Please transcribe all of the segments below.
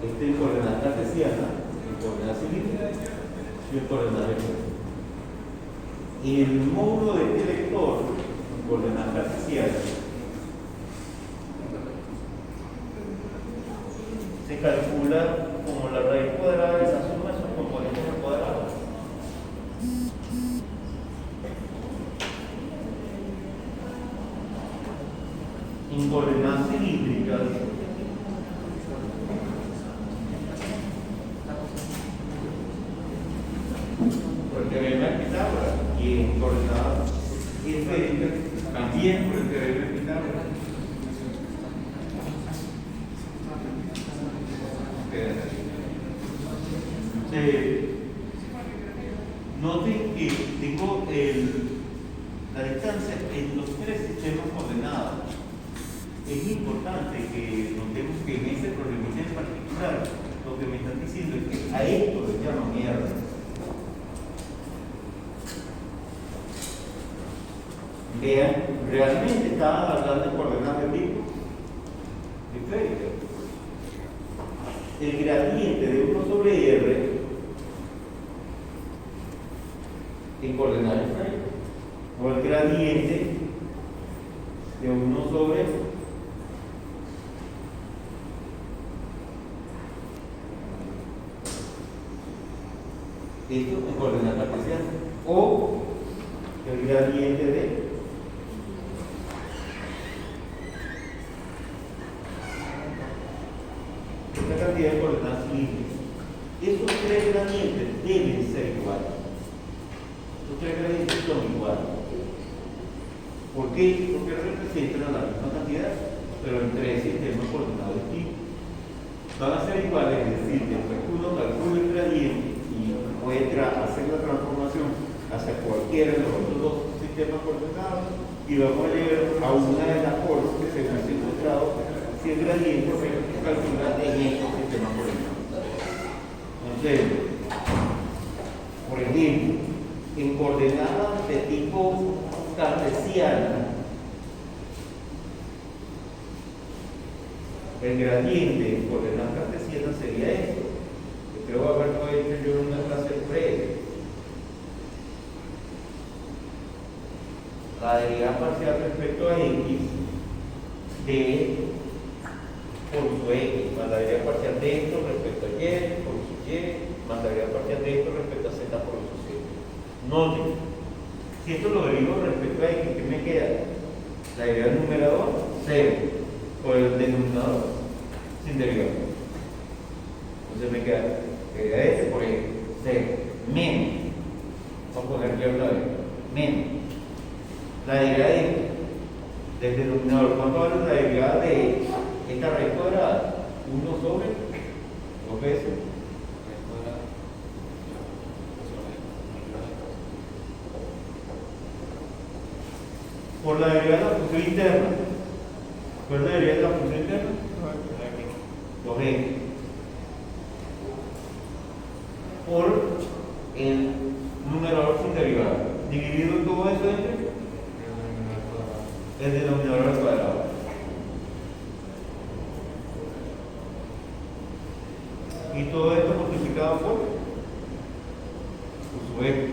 Este en coordenada cartesiana, en coordenada cilíndrica y en coordenada vectorial. El módulo de este vector en coordenada cartesiana se calcula como la raíz cuadrada de la suma de sus componentes al cuadrado. En coordenadas cilíndricas, por el teorema de Pitágoras, y en coordenadas esféricas también por el teorema de Pitágoras. Noten que tengo la distancia en los tres sistemas coordenados. Es importante que notemos que en este problemita en particular lo que me están diciendo es que a esto le llaman mierda. Vean, realmente estaban hablando de coordenadas de tipo esférico. El gradiente de 1 sobre R en coordenadas esféricas, o el gradiente de 1 sobre esto en coordenadas cartesianas, o el gradiente de esta cantidad de coordenadas cilíndricas. Esos tres gradientes deben ser iguales. Estos tres gradientes son iguales. ¿Por qué? Porque representan la misma cantidad, pero en tres sistemas coordenados distintos. Van a ser iguales, es decir, después que uno calcula el gradiente y puede hacer la transformación hacia cualquiera de los otros dos sistemas coordenados, y vamos a llegar a una de las formas que se han encontrado si el gradiente se calcula en estos sistemas coordenados. Entonces, por ejemplo, en coordenadas de tipo cartesiana, el gradiente en coordenadas cartesianas sería esto. Creo haberlo hecho yo en una clase previa. La derivada parcial respecto a x de por su x, más la derivada parcial de esto respecto a y por su y, más la derivada parcial de esto respecto a z por su z. Noten, si esto lo derivo respecto a x, ¿qué me queda? La derivada del numerador, 0, por el denominador, sin derivada. Entonces me queda este por x, 0, menos, vamos a poner aquí otra vez, menos la derivada de esto, del denominador. ¿Cuánto vale la derivada de esta raíz cuadrada? 1 sobre 2 veces por la derivada de la función interna. ¿Cuál es la derivada de la función interna? 2x por el numerador sin derivada, dividido todo eso entre el denominador al cuadrado. Y todo esto multiplicado por su x.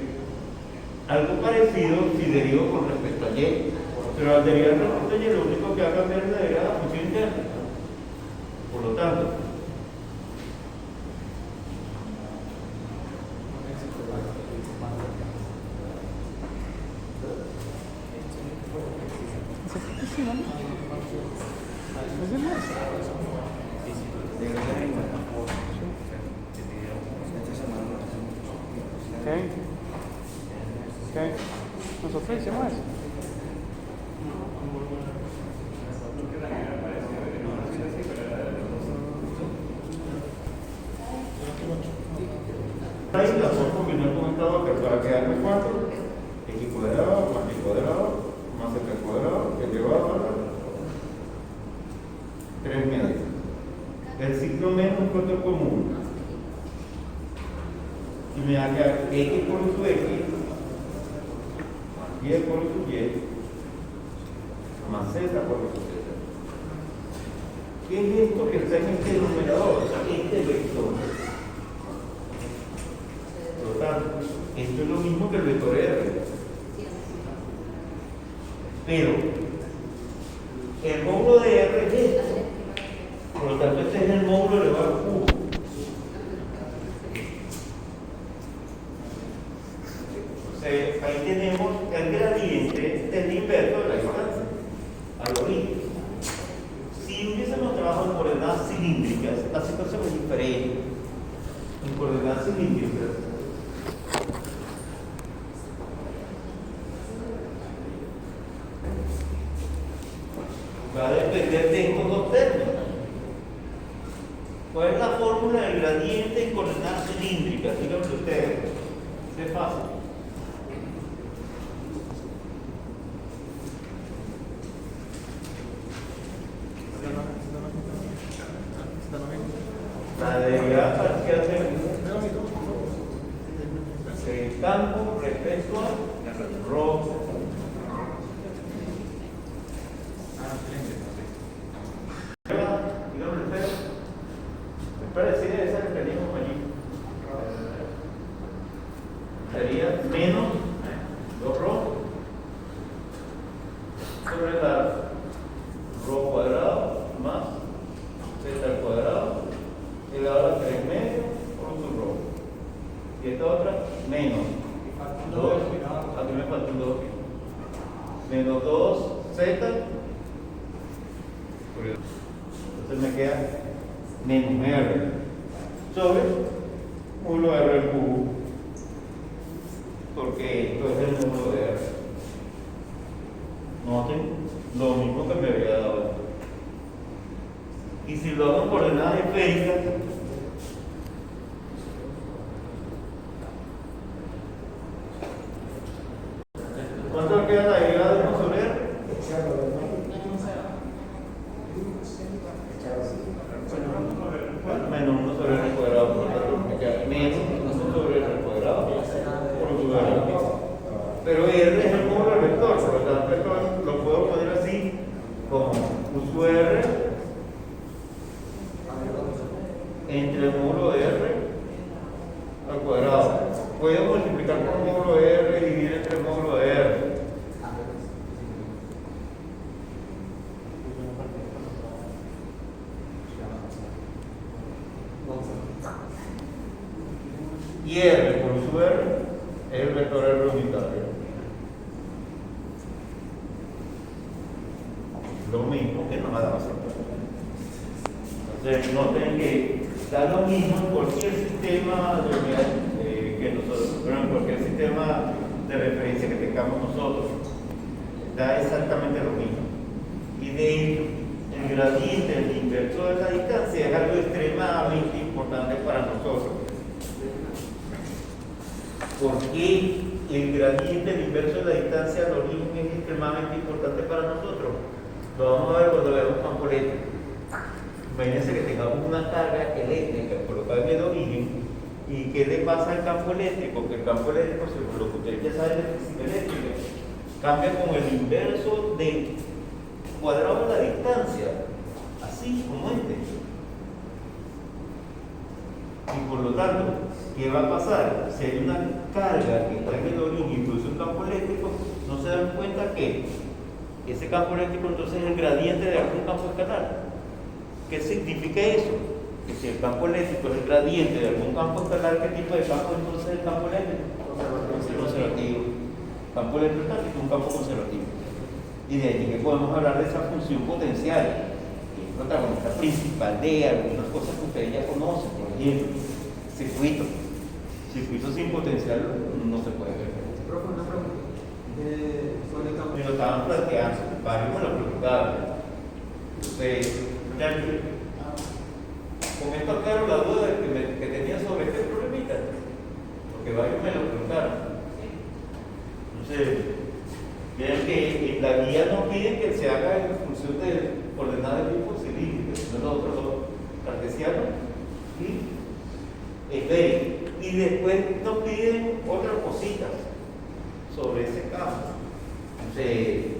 Algo parecido si derivo con respecto a y, pero al derivar respecto a y lo único que va a cambiar es la derivada de la función interna. Por lo tanto, Nosotros hicimos eso. ahí la puedo combinar con esta otra para quedarme 4, x cuadrado más y cuadrado más z cuadrado elevado a 3 medios. El ciclo menos un factor común y me va a quedar x por su x, y por su y, más z por su z. ¿Qué es esto que está en este numerador? Este lo mismo que el vector R. Pero el módulo de R es esto. Por lo tanto, este es el módulo elevado al cubo. Entonces, ahí tenemos el gradiente del inverso de la distancia al origen. Si hubiésemos trabajado en coordenadas cilíndricas, la situación es diferente. En coordenadas cilíndricas, va a depender de estos dos términos. ¿Cuál es la fórmula del gradiente en coordenadas cilíndricas? Díganme ustedes. Es fácil. La derivada parcial del campo respecto a rho. Díganme ustedes. Es parecida a esa que teníamos allí. Sería menos 2 rho sobre la rho cuadrado más z al cuadrado elevado a 3 medios por su rho. Y esta otra menos 2, aquí me falta un 2, menos 2z. Entonces me queda menos r sobre módulo r al cubo, porque esto es el módulo de r. Noten lo mismo que me había dado. Y si lo hago en coordenadas esféricas, ¿cuánto queda la derivada de 1 sobre r? Bueno, menos 1 sobre r cuadrado, por lo tanto me queda menos 1 sobre r cuadrado por su r. Pero r es el módulo del vector, por lo tanto esto lo puedo poner así como u sub r entre el módulo de r al cuadrado. Puedo multiplicar por el módulo de r y dividir entre el módulo de r. Y r por sub r es el vector r unitario. Lo mismo que nos ha dado. Entonces, noten que da lo mismo en cualquier sistema de unidades que nosotros, pero en cualquier sistema de referencia que tengamos nosotros, da exactamente lo mismo. Y de hecho, el gradiente del inverso de la distancia es algo extremadamente importante para nosotros. ¿Por qué el gradiente del inverso de la distancia al origen es extremadamente importante para nosotros? Lo vamos a ver cuando veamos campo eléctrico. Imagínense que tengamos una carga eléctrica colocada en el origen y ¿qué le pasa al campo eléctrico? Que el campo eléctrico, según lo que ustedes ya saben de física eléctrica, cambia con el inverso del cuadrado de la distancia, así como este. Y por lo tanto, ¿qué va a pasar? Si hay una carga que está en el origen y produce un campo eléctrico, no se dan cuenta que ese campo eléctrico entonces es el gradiente de algún campo escalar. ¿Qué significa eso? Que si el campo eléctrico es el gradiente de algún campo escalar, ¿qué tipo de campo entonces es el campo eléctrico? Conservativo. Campo electrostático es un campo conservativo. Y de allí que podemos hablar de esa función potencial, que es protagonista principal de algunas cosas que ustedes ya conocen, por ejemplo, circuito. Circuito sin potencial no se puede ver. Profe, una pregunta. Me lo estaban planteando, varios me lo preguntaban. Entonces, con esto aclaro la duda que tenía sobre este problemita, porque varios me lo preguntaron. Entonces, vean que en la guía no piden que se haga en función de coordenadas de tipo cilíndrico, sino los otros dos cartesianos y esférico. Y después nos piden otras cositas sobre ese campo. Entonces,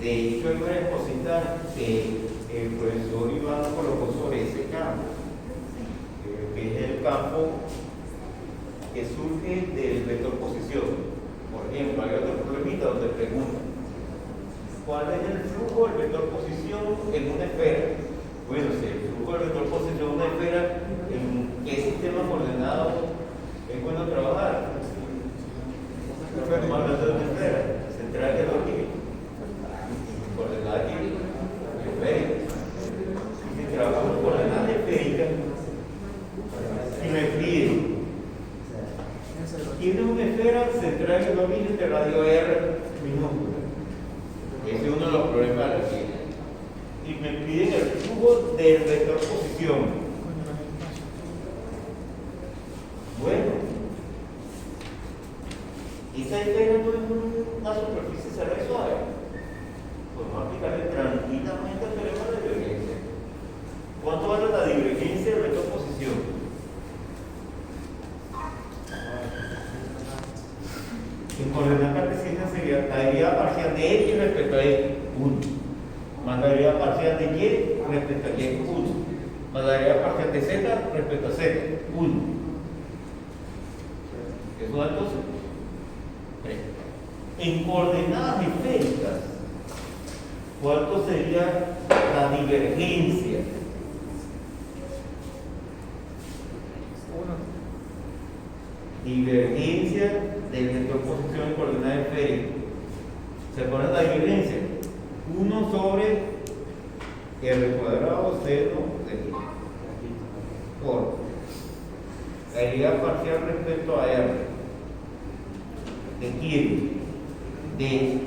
de hecho, hay varias cositas que el profesor Iván colocó sobre ese campo, que es el campo que surge del vector posición. Por ejemplo, hay otro problemita donde preguntan ¿cuál es el flujo del vector posición en una esfera? Bueno, si el flujo del vector posición en una esfera, ¿en qué sistema coordenado es bueno trabajar? Estamos hablando de una esfera central de origen, coordenada aquí, esférica. Si trabajamos con coordenadas esféricas, y me piden, tiene una esfera central en el origen de radio R minúscula. Ese es uno de los problemas de la física. Y me piden el flujo del vector posición. Bueno, esa esfera no es una superficie cerrada y suave. Podemos aplicarle tranquilamente el teorema de divergencia. ¿Cuánto vale la divergencia del vector posición? En coordenadas cartesianas sería la derivada parcial de x respecto a x, 1. Más la derivada parcial de y respecto a y, 1. Más la derivada parcial de z respecto a z, 1. ¿Eso da entonces? En coordenadas esféricas, ¿cuánto sería la divergencia? Divergencia del vector posición en coordenadas esféricas. ¿Se acuerdan la divergencia? 1 sobre r cuadrado seno de y por la derivada parcial respecto a r de quién, de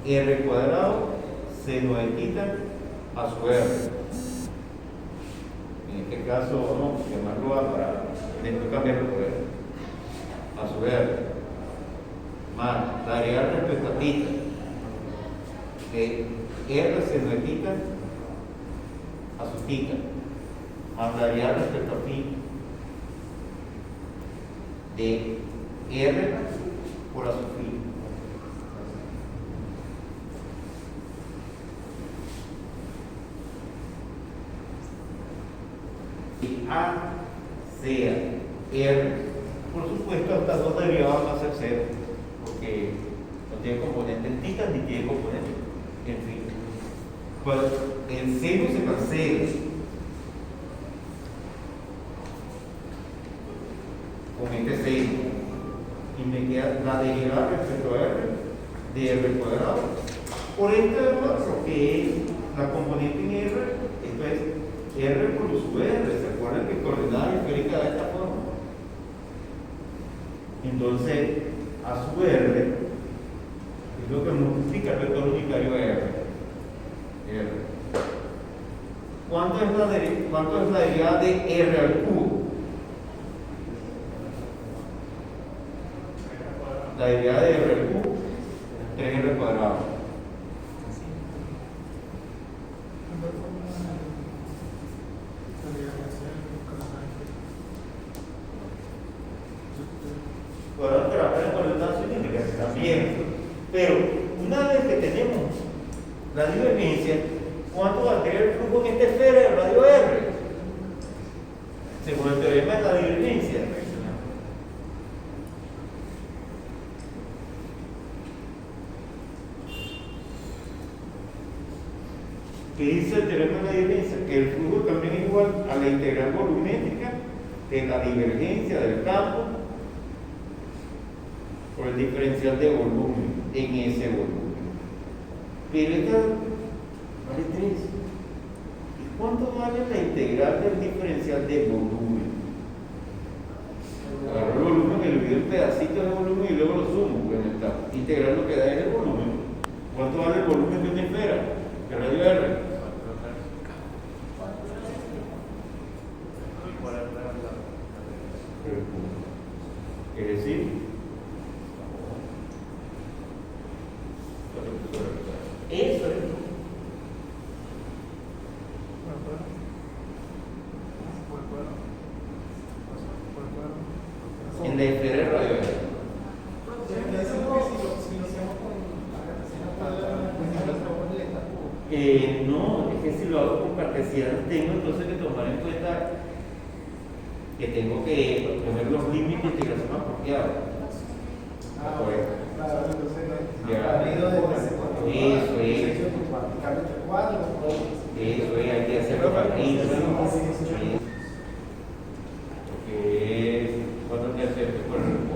r cuadrado seno de θ a su r. En este caso vamos a llamarlo a para después cambiarlo por r a su r más la derivada respecto a θ de r seno de θ a su θ más la derivada respecto a phi de r por a su phi. Y a sea r, por supuesto estas dos derivadas van a ser cero porque no tiene componente en θ ni tiene componente en phi. Pues el seno se cancela con este seno y me queda la derivada respecto a r de r cuadrado por este otro que es la componente en r, esto es r por su r. ¿Se acuerdan que coordenada esférica de esta forma? Entonces a su r es lo que multiplica el vector unitario r. ¿Cuánto es la derivada de r al cubo? La derivada de r al cubo, 3r cuadrado. Podemos trabajar en coordenadas cilíndricas también, pero una vez que tenemos la divergencia, ¿cuánto va a tener el flujo en esta esfera de radio R? Según el teorema de la divergencia. ¿Qué dice el teorema de la divergencia? Que el flujo también es igual a la integral volumétrica de la divergencia del campo por el diferencial de volumen en ese volumen. Pero esta vale 3. ¿Y cuánto vale la integral del diferencial de volumen? Agarro el volumen, me olvido el pedacito de volumen y luego lo sumo. Bueno, esta integral lo que da es el volumen. ¿Cuánto vale el volumen de una esfera? ¿Qué radio R? Es decir, eso es. En la esfera de radio no, es que si lo hago con cartesiano tengo entonces que tomar en cuenta que tengo que poner los límites de integración apropiados. Ya. Eso es. Eso es, hay que hacerlo para ahí. Porque cuando hay que hacerlo por el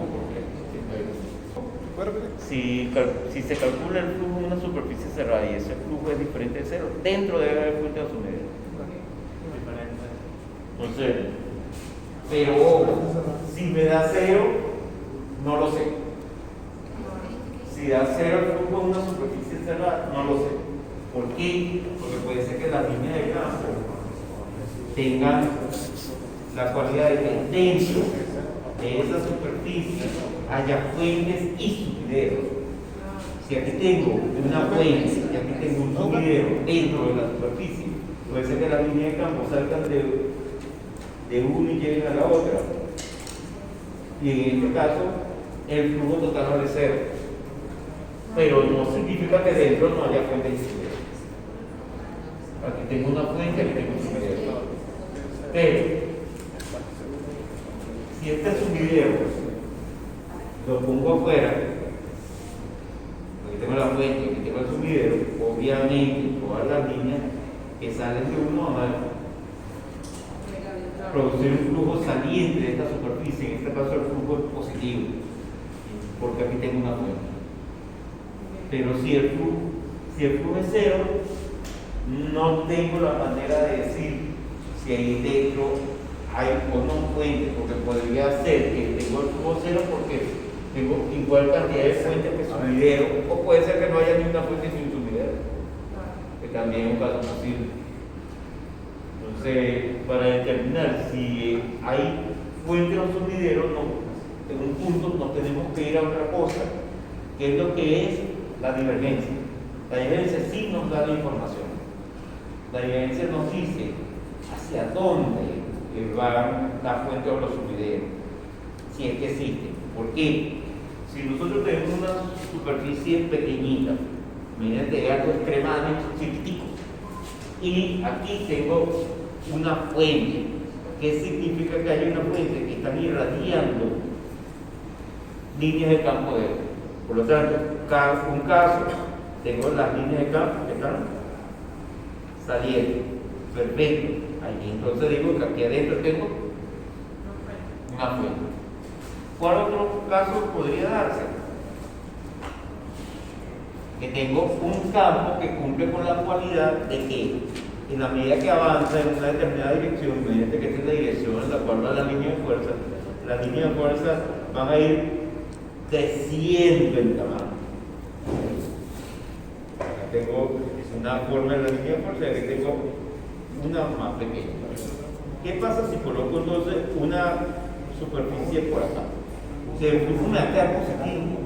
si se calcula el flujo en una superficie cerrada y ese flujo es diferente de cero, dentro debe haber fuente de asumidero. Entonces, pero si me da cero, no lo sé. Si da cero el flujo en una superficie cerrada, no lo sé. ¿Por qué? Porque puede ser que las líneas de campo tengan la cualidad de que dentro de esa superficie haya fuentes y sumideros. Si aquí tengo una fuente y aquí tengo un sumidero dentro de la superficie, puede ser que las líneas de campo salgan de uno y lleguen a la otra. Y en este caso, el flujo total vale cero. Pero no significa que dentro no haya fuente y sumidero. Aquí tengo una fuente, aquí tengo un sumidero. Pero, si este sumidero lo pongo afuera, aquí tengo la fuente, aquí tengo el sumidero, obviamente todas las líneas que salen de uno van a producir un flujo saliente de esta superficie, en este caso el flujo es positivo, porque aquí tengo una fuente. Pero si el flujo es cero, no tengo la manera de decir si ahí dentro hay o no fuente, porque podría ser que tengo el flujo cero porque tengo igual cantidad de fuentes que sumidero, o puede ser que no haya ni una fuente ni un sumidero, que también es un caso posible. Entonces, para determinar si hay fuente o sumidero, en un punto nos tenemos que ir a otra cosa, que es lo que es la divergencia. La divergencia sí nos da la información. La divergencia nos dice hacia dónde van la fuente o los sumideros, si es que existe. ¿Por qué? Si nosotros tenemos una superficie pequeñita, miren, de algo extremadamente chiquitico, y aquí tengo una fuente, ¿qué significa que hay una fuente que está irradiando líneas de campo de él? Por lo tanto, un caso, tengo las líneas de campo que están saliendo, perfecto. Ahí entonces digo que aquí adentro tengo una fuente. ¿Cuál otro caso podría darse? Que tengo un campo que cumple con la cualidad de que en la medida que avanza en una determinada dirección, mediante que esta es la dirección en la cual va la línea de fuerza, las líneas de fuerza van a ir creciendo en tamaño. Acá tengo una forma en la línea de fuerza y aquí tengo una más pequeña. ¿Qué pasa si coloco entonces una superficie por acá? El flujo me va a quedar positivo,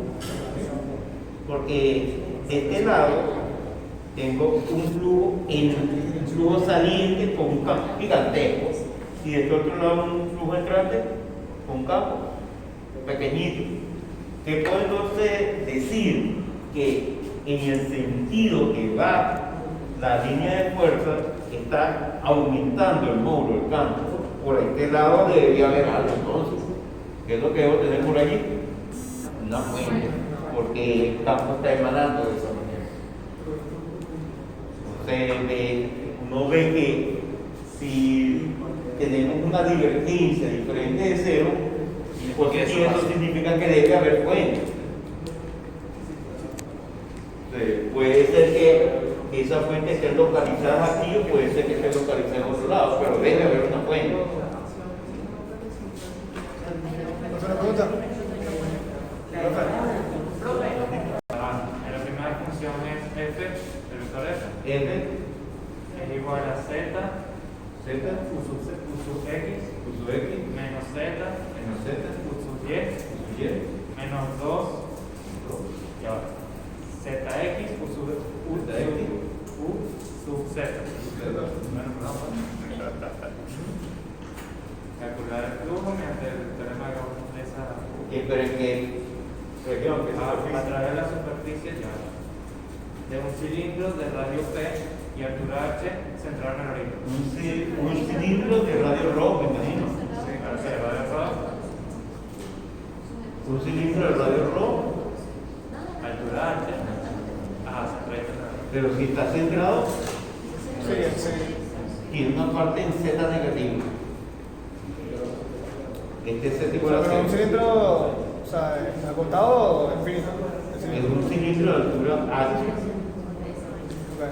porque de este lado tengo un flujo saliente con un campo gigantesco, y de este otro lado un flujo entrante con un campo pequeñito. ¿Qué puedo entonces decir? Que en el sentido que va la línea de fuerza está aumentando el módulo del campo. Por este lado debería haber algo entonces. ¿Qué es lo que debo tener por allí? Una fuente, porque el campo está emanando de esa manera. Entonces, uno ve que si tenemos una divergencia diferente de cero, porque eso significa que debe haber fuente. Puede ser que esa fuente esté localizada aquí o puede ser que esté localizada en otro lado, pero debe haber una fuente. Pregunta. La primera función es f, el vector f. F Es igual a z, Z, u sub x, U sub X, menos z, menos Z, u sub y, U sub Y, menos 2, y ahora, zx, u sub z. Calcular el flujo mediante el teorema de Gauss de esa. pero es que región que A través de la superficie ya de un cilindro de radio P y altura h centrado en el origen. un cilindro de radio rojo, me imagino. Sí, claro. Un cilindro de radio rojo, Altura ancha. Ajá, recta. pero si está centrado, Sí, sí. tiene una parte en Z negativa. Este es Z O igual sea, a pero un 0. cilindro, o sea, acotado o infinito. El Es cilindro. un cilindro de altura H. Ok.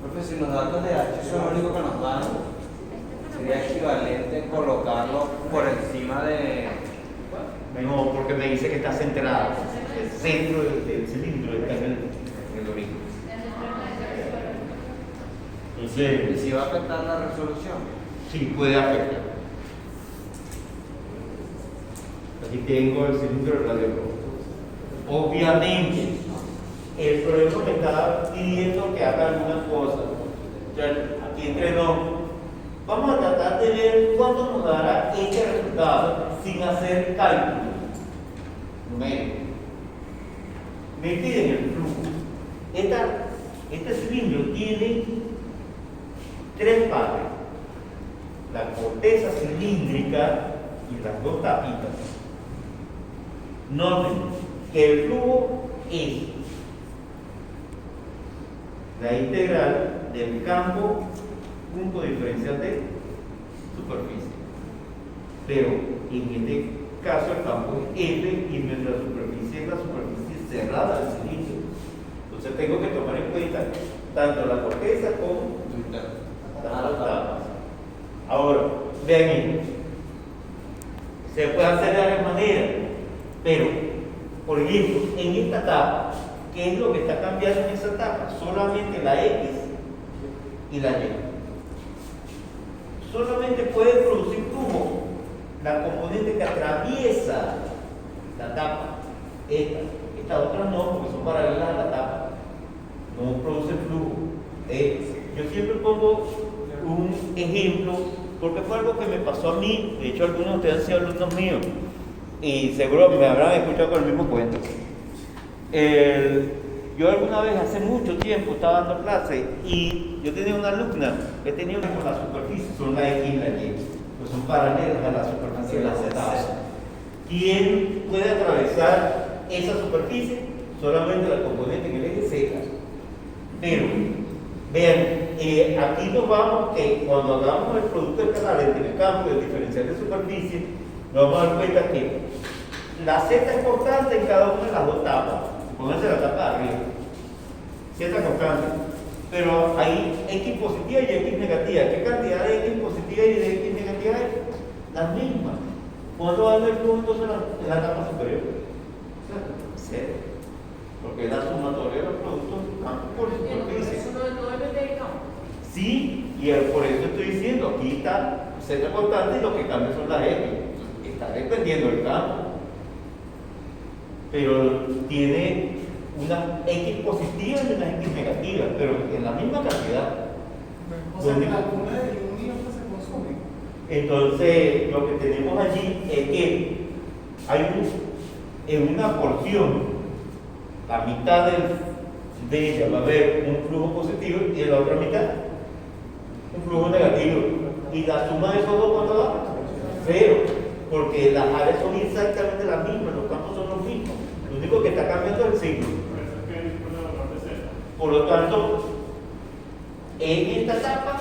Profe, si los datos de H son lo único que nos dan, sería equivalente colocarlo por encima de... No, porque me dice que está centrado. El centro del cilindro está en el origen. ¿Y Entonces, si va a afectar la resolución? sí puede afectar. Aquí tengo el cilindro de radio rojo. Obviamente, el problema me está pidiendo que haga alguna cosa. O sea, aquí entre nos, vamos a tratar de ver cuánto nos dará este resultado sin hacer cálculos numéricos. Me piden el flujo. Este cilindro tiene tres partes: la corteza cilíndrica y las dos tapitas. Noten que el flujo es la integral del campo punto diferencial de superficie. Pero en este caso el campo es F y nuestra superficie es la superficie cerrada del cilindro. Entonces tengo que tomar en cuenta tanto la corteza como las dos tapas. Ahora, vean esto. Se puede hacer de varias maneras, pero, por ejemplo, en esta tapa, ¿qué es lo que está cambiando en esa tapa? Solamente la X y la Y. Solamente puede producir flujo la componente que atraviesa la tapa. Estas otras no, porque son paralelas a la tapa. No produce flujo. Yo siempre pongo un ejemplo, porque fue algo que me pasó a mí. De hecho, algunos de ustedes han sido alumnos míos y seguro me habrán escuchado con el mismo cuento. Yo alguna vez, hace mucho tiempo, estaba dando clase y yo tenía una alumna que tenía una con la superficie, son la X y la Y, pues son paralelas a la superficie de la Z. ¿Quién puede atravesar esa superficie? Solamente la componente en el eje Z. Pero, vean, aquí nos vamos que cuando hagamos el producto escalar entre el campo y el diferencial de superficie, nos vamos a dar cuenta que la Z es constante en cada una de las dos tapas. Pónganse la tapa de arriba. Z constante. Pero hay X positiva y X negativa. ¿Qué cantidad de X positiva y de X negativa hay? Las mismas. ¿Cuánto va a haber flujo entonces en la tapa superior? Cero. Porque es la sumatoria de los productos campo por superficie. Sí, y por eso estoy diciendo, aquí está Z constante y lo que cambia son las X. Está dependiendo del campo. Pero tiene una X positiva y una X negativa, pero en la misma cantidad. O sea, que la cuna de un y otra se consumen. Entonces, lo que tenemos allí es que hay en una porción, la mitad de ella va a haber un flujo positivo y en la otra mitad un flujo negativo. Y la suma de esos dos, ¿cuánto da? Cero, porque las áreas son exactamente las mismas, los campos son los mismos. Lo único que está cambiando es el signo. Por lo tanto, en esta etapa,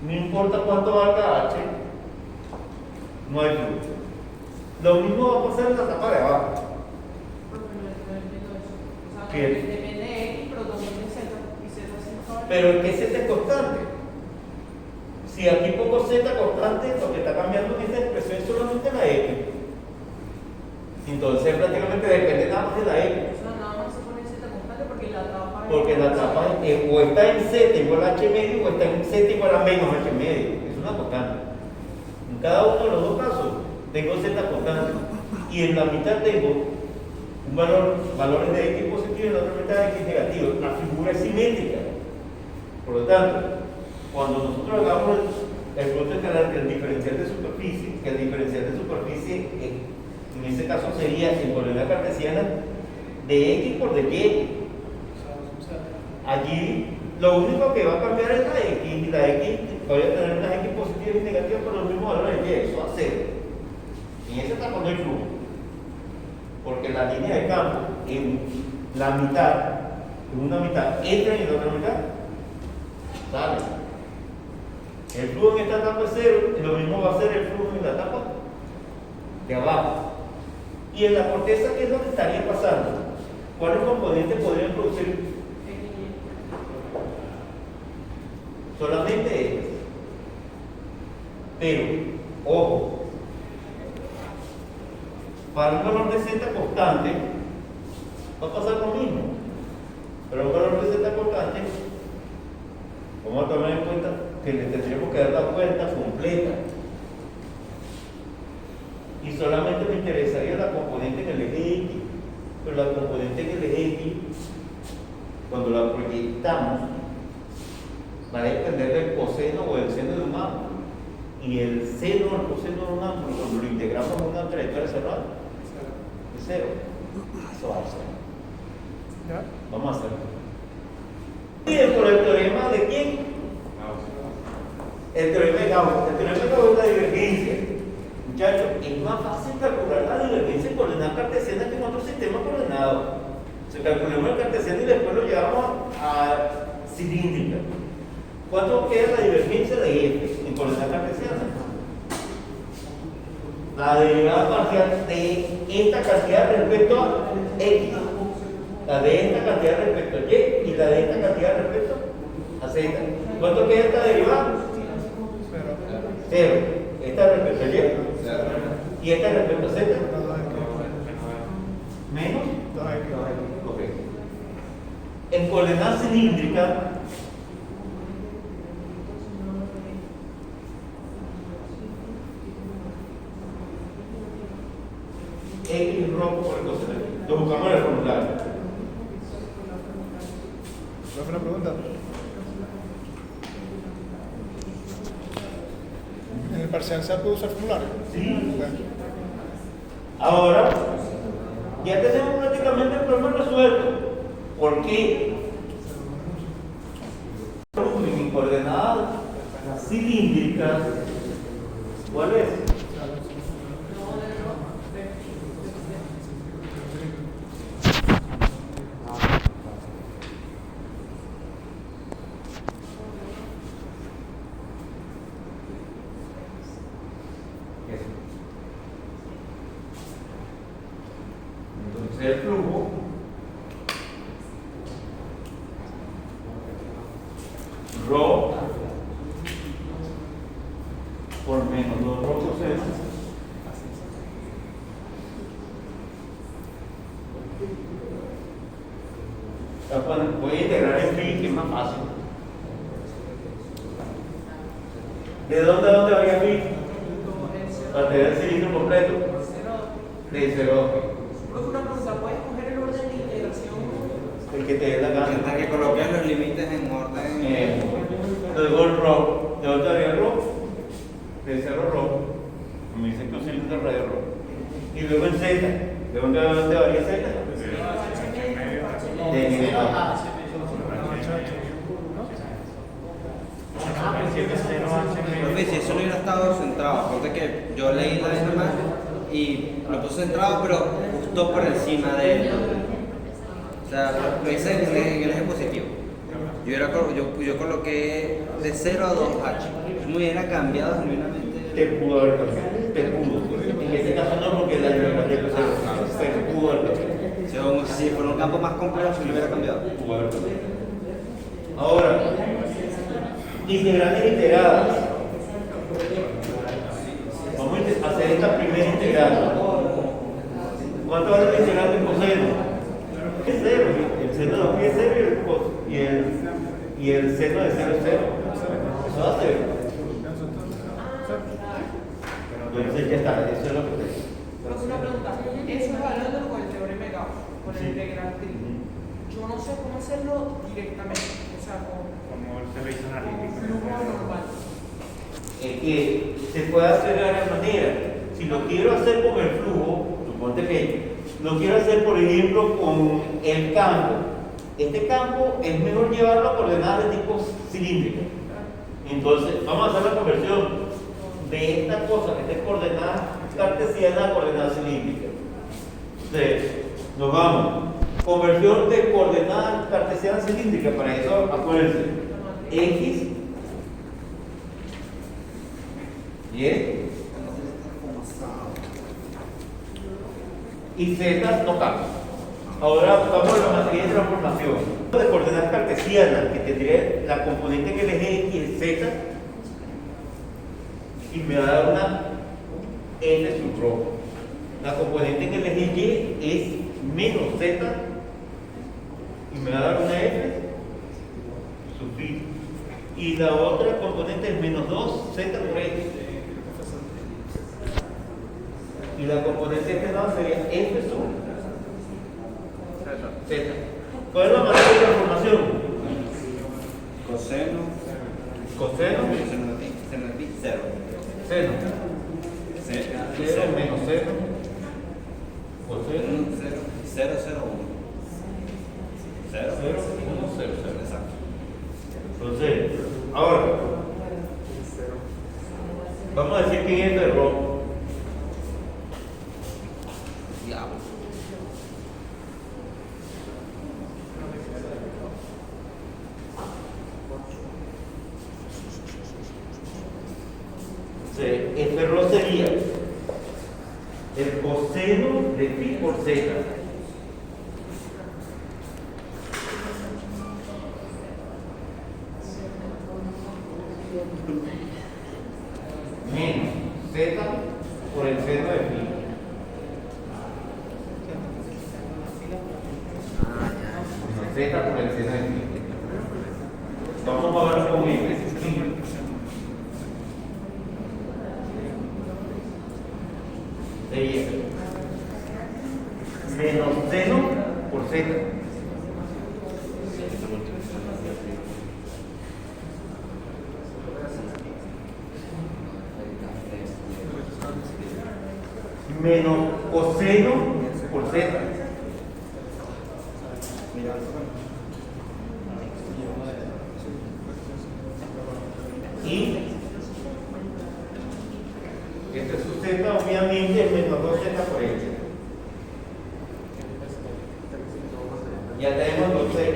no importa cuánto valga H, no hay flujo. Lo mismo va a pasar en la etapa de abajo. Pero el que Z es constante. Si aquí pongo Z constante, lo que está cambiando en esta expresión es solamente la X. Entonces prácticamente depende nada más de la X. Porque la tapa o está en Z igual a H medio o está en Z igual a menos H medio. Es una constante. En cada uno de los dos casos tengo Z constante. Y en la mitad tengo valores de X positivo y en la otra mitad de X negativo. La figura es simétrica. Por lo tanto, cuando nosotros hagamos el producto escalar del diferencial de superficie, que el diferencial de superficie en este caso sería en coordenada cartesiana de X por de Y. Allí lo único que va a cambiar es la X, y la X voy a tener unas X positivas y negativas por los mismos valores de Y, eso va a cero. En esa etapa no hay flujo, porque la línea de campo en la mitad, en una mitad entra y en la otra mitad sale. El flujo en esta etapa es cero, y lo mismo va a ser el flujo en la etapa de abajo. Y en la corteza, ¿qué es lo que estaría pasando? ¿Cuáles componentes podrían producir? Solamente estos. Pero, ojo, para un valor de Z constante, va a pasar lo mismo. Pero un valor de Z constante, vamos a tomar en cuenta que le tendríamos que dar la vuelta completa. Y solamente me interesaría la componente en el eje X. Pero la componente en el eje X, cuando la proyectamos, va a depender del coseno o del seno de un ángulo. Y el seno o el coseno de un ángulo, cuando lo integramos en una trayectoria cerrada, es cero. Eso va a ser. ¿Ya? Vamos a hacerlo. Y por el teorema de quién? El teorema de Gauss. El teorema de Gauss es la divergencia. Muchachos, es más fácil calcular la divergencia en coordenadas cartesianas que en otro sistema coordenado. Se calculamos el cartesiano y después lo llevamos a cilíndrica. ¿Cuánto queda la divergencia de F en coordenadas cartesianas? La derivada parcial de esta cantidad respecto a X, la de esta cantidad respecto a Y y la de esta cantidad respecto a Z. ¿Cuánto queda esta derivada? Cero. Esta respecto a Y y esta respecto a Z. Menos 2X. Ok. En coordenadas cilíndricas, X rojo por el coseno. Lo buscamos en el formulario. ¿No fue una pregunta? ¿En el parcial se puede usar formulario? Sí. Ok. Ahora, ya tenemos prácticamente el problema resuelto. ¿Por qué? En coordenadas cilíndricas, ¿cuál es? Entonces el flujo rho por menos 2 rho coseno voy a integrar en phi, que es más fácil. ¿De dónde a dónde varía phi? Para tener el cilindro completo. De 0 Una pregunta, ¿puedes coger el orden de integración? el que te dé la gana. Hasta que coloques los límites en orden. Luego el rho, ¿de dónde varía el rho? De 0 rho. Me dicen que un cilindro radio rho. Y luego en Z, ¿de dónde varía Z? De nivel A. Profe, si eso no hubiera estado centrado, porque que yo leí la misma más y lo puse centrado, pero justo por encima de él. O sea, lo hice en el eje positivo. Yo coloqué de 0 a 2H. Me hubiera cambiado genuinamente. Te pudo haber cambiado. Te pudo. En este caso no, porque la bibliografía se pudo haber cambiado. Si fuera un campo más complejo, se lo hubiera cambiado. Pudo haber cambiado. Ahora, integrales iteradas. Vamos a hacer esta primera integral. ¿Cuánto vale la integral de coseno? Es 0. El seno de 2 es 0 y el seno de 0 es 0. Eso va a 0. Entonces ya está, eso es lo que te digo. Pero una pregunta, eso es hablando con el teorema de Gauss, con el integral triple. Yo no sé cómo hacerlo directamente, o sea, con Como se lo hizo analítico. flujo normal. Que se puede hacer de varias maneras. Si lo quiero hacer con el flujo, suponte que lo quiero hacer, por ejemplo, con el campo. Este campo es mejor llevarlo a coordenadas de tipo cilíndrico. Entonces, vamos a hacer la conversión de esta cosa que está coordenada cartesiana a coordenada cilíndrica. Entonces, nos vamos. Conversión de coordenada cartesiana cilíndrica. Para eso, acuérdense. X, Y Z no cambia. Ahora vamos a la materia de transformación. De coordenadas cartesianas, que tendría la componente en el eje X es Z, y me va a dar una F sub rho. La componente en el eje Y es menos Z, y me va a dar una F sub phi. Y la otra componente es menos 2 Z por X. Y la componente este lado sería F sub Z. ¿Cuál es la materia de transformación? Coseno. Coseno. Seno de pi, 0. Seno. Cero. 0 menos seno. Coseno. 0, 0, 0, 1. 0, 0, 1, 0, 0. Exacto. Entonces, ahora, vamos a decir que es de rho. Diablo. Este rho sería el coseno de pi por z. Menos z por el seno de pi. Menos z por el seno de pi. Vamos a ver con este. Sería menos seno por z. Menos coseno por z. Y este su z obviamente es menos 2z por x. Ya tenemos entonces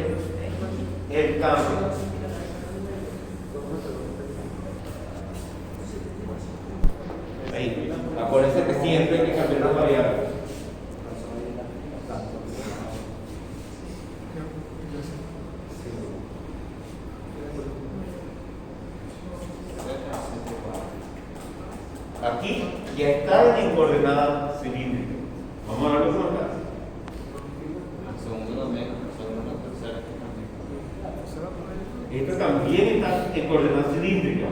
el cambio. Ahí, acuérdense que siempre hay que cambiar las variables. Aquí ya está en coordenada cilíndrica. Vamos a ver cómo está. Segundo menos, segundo tercero. Esto también está en coordenada cilíndrica.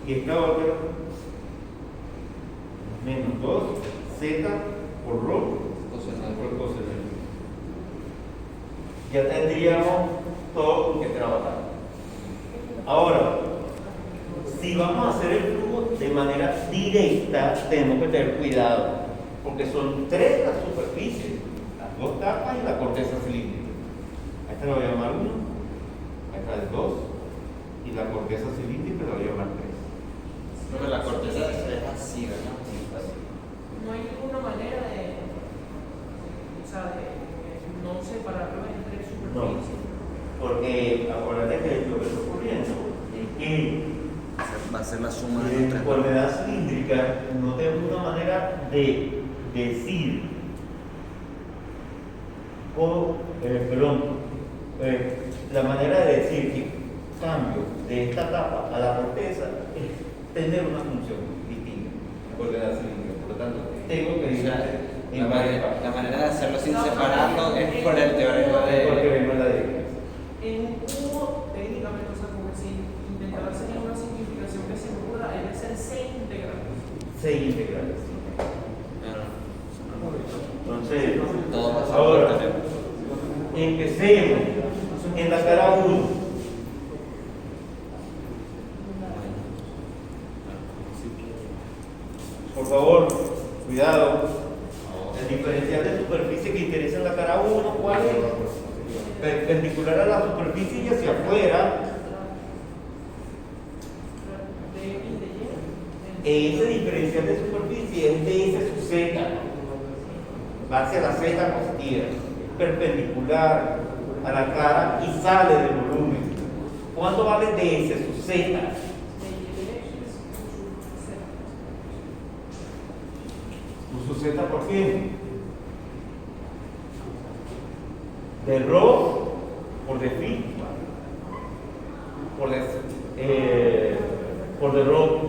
Y esta otra, menos 2 z por rho por coseno. Ya tendríamos todo con que trabajar. Ahora, si vamos a hacer el flujo de manera directa, tenemos que tener cuidado, porque son tres las superficies, las dos capas y la corteza cilíndrica. A esta la voy a llamar 1, a esta es 2, y la corteza cilíndrica la voy a llamar 3. Porque la corteza es así, ¿verdad? No hay ninguna manera de, o sea, de no separarlo entre No, superficies. porque acuérdate que lo que está ocurriendo es que Va a ser la suma de los en tres. coordenada cilíndrica no tenemos una manera de decir, la manera de decir que cambio de esta capa a la corteza es tener una función distinta en coordenada cilíndrica. Por lo tanto, tengo que ir La manera de hacerlo sin separarlo es por el teorema porque de. vengo en la de En un cubo, técnicamente, o sea, como si intentar hacer una simplificación que se ocurra, debe ser 6 integrales. 6 integrales. Entonces, Todo pasa por ahora, teorema. empecemos en la cara 1. Por favor, cuidado. El diferencial de superficie que interesa en la cara 1, ¿cuál es? Perpendicular a la superficie y hacia afuera. Ese diferencial de superficie es ds sub z. Va hacia la z positiva, perpendicular a la cara y sale del volumen. ¿Cuánto vale ds sub z? Sub z, ¿por qué? De rho por de phi por de rho.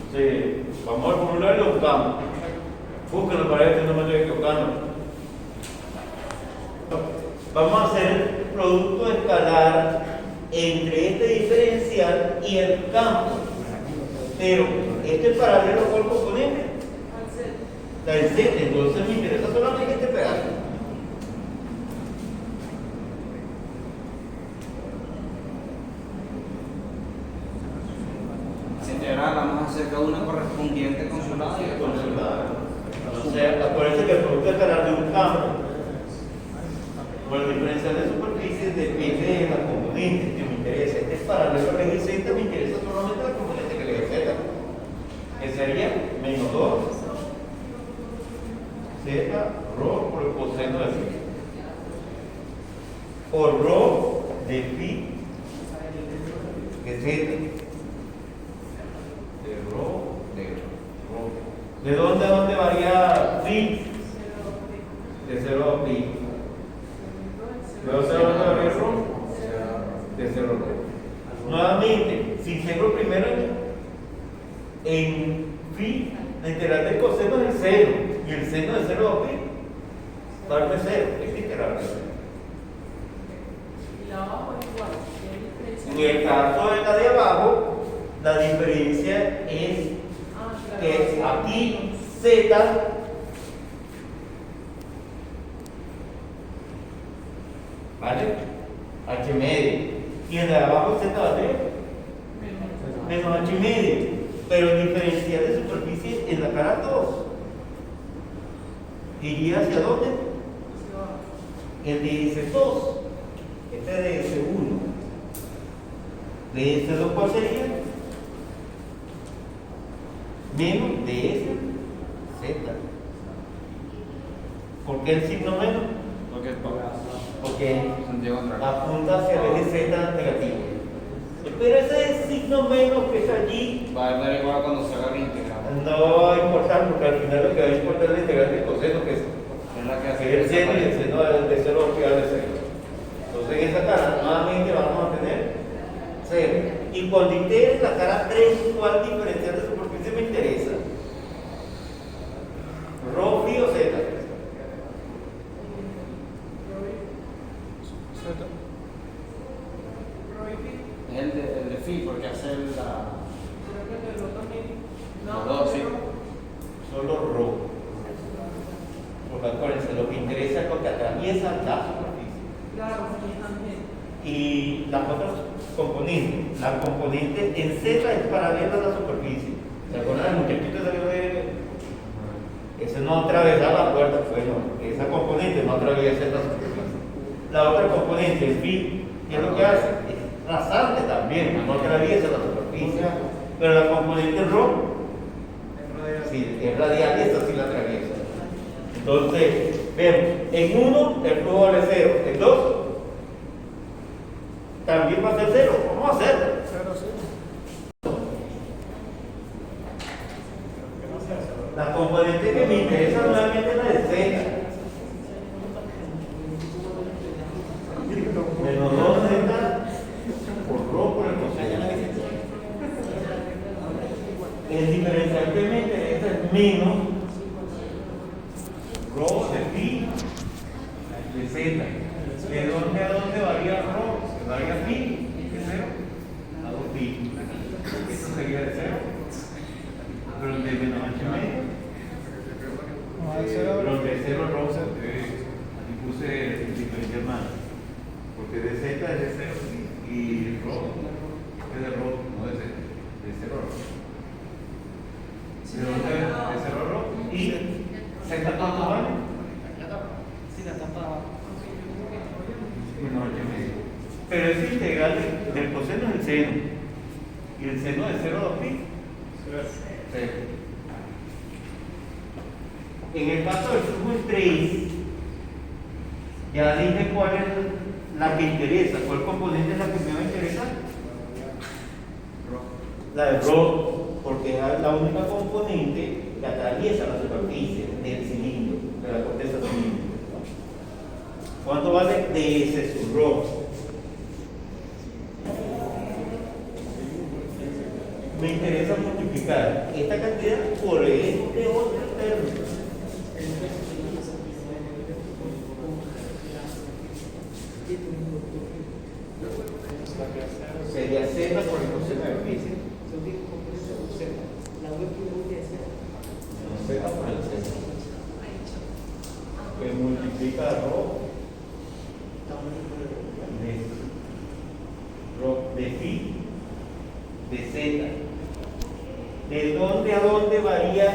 Entonces, vamos al formulario y lo buscamos. Búsquenlo para ver si no me estoy equivocando. Vamos a hacer el producto escalar entre este diferencial y el campo. Pero este es paralelo con el componente. El Z, entonces me interesa solamente este pedazo. Si integral, vamos a hacer cada una correspondiente con su lado y Con después su lado. O sea, acuérdense que el producto escalar de un campo por el diferencial de superficie depende de la componente que me interesa. Este es paralelo al eje Z, me interesa solamente la componente que le dé Z. Que sería menos 2 Z rho por el coseno de phi. Por rho de phi de Z. De rho de rho. ¿De dónde a dónde varía phi? De 0 a pi. ¿De dónde a dónde varía rho? De 0 a rho. Nuevamente, si integro primero en phi, la integral del coseno es el 0 y el seno de 0 a pi va a darme 0, es integral de 0. Y la abajo es igual. En el caso de la de abajo, la diferencia es que aquí Z ¿vale? H medio. Y en la de abajo Z va a ser menos H medio. Pero el diferencial de superficie en la cara 2 iría hacia dónde? El DS2. Este es DS1. DS2 ¿cuál sería? Menos DSZ. ¿Por qué el signo menos? Porque sentido contrario. apunta hacia el eje Z negativo. Pero ese signo menos que es allí Va a dar igual cuando se haga la integral. no va a importar, porque al final lo que va a importar es la integral del coseno, que es Es la que hace el seno y el seno de 0 va a quedar de 0. Entonces en esa cara nuevamente vamos a tener 0. Y cuando integre la cara 3, ¿cuál diferencial de superficie me interesa? ¿Rho, phi o Z? Es el de phi, porque hace la. No, Los dos, sí. Solo Rho. Porque acuérdense, lo que interesa es lo que atraviesa la superficie. Claro, sí, también. Y las otras componentes. La componente en Z es paralela a la superficie. ¿Se acuerdan del muchachito que salió de.? Ese no atravesaba la puerta, bueno, esa componente no atraviesa la superficie. La otra componente, el phi, ¿qué es lo que hace? Es rasante también, no atraviesa la superficie. Pero la componente rho, sí, es radial y esta sí la atraviesa. Entonces, vemos, en uno el flujo vale 0, en 2 también va a ser 0. Vamos a hacerlo. La componente que me interesa nuevamente es la de Z. Menos 2Z por rho por el coseno. El diferencial que me interesa es menos rho de phi de Z. ¿De dónde a dónde varía rho? Varía phi de 0 a 2 pi. Esto sería de 0. Pero de menos H medio. Pero de 0 rho aquí puse el diferencial más. Porque de Z es de 0 y rho es de rojo, no de cero rojo. De cero rojo. ¿Y Z cuánto vale? Sí, la tapa. 1,8. Pero es integral del coseno del seno. ¿Y el seno de 0 a 2pi? 0. En el caso del flujo en 3, ya dije cuál es la que interesa, cuál componente es la que me va a interesar. La de rojo, porque es la única componente que atraviesa la superficie del cilindro, de la corteza cilíndrica. ¿Cuánto vale ds sub rojo? Me interesa multiplicar esta cantidad por este otro término. Sería z por el coseno de física. Z por el seno. Que multiplica rho de phi de z. ¿De dónde a dónde varía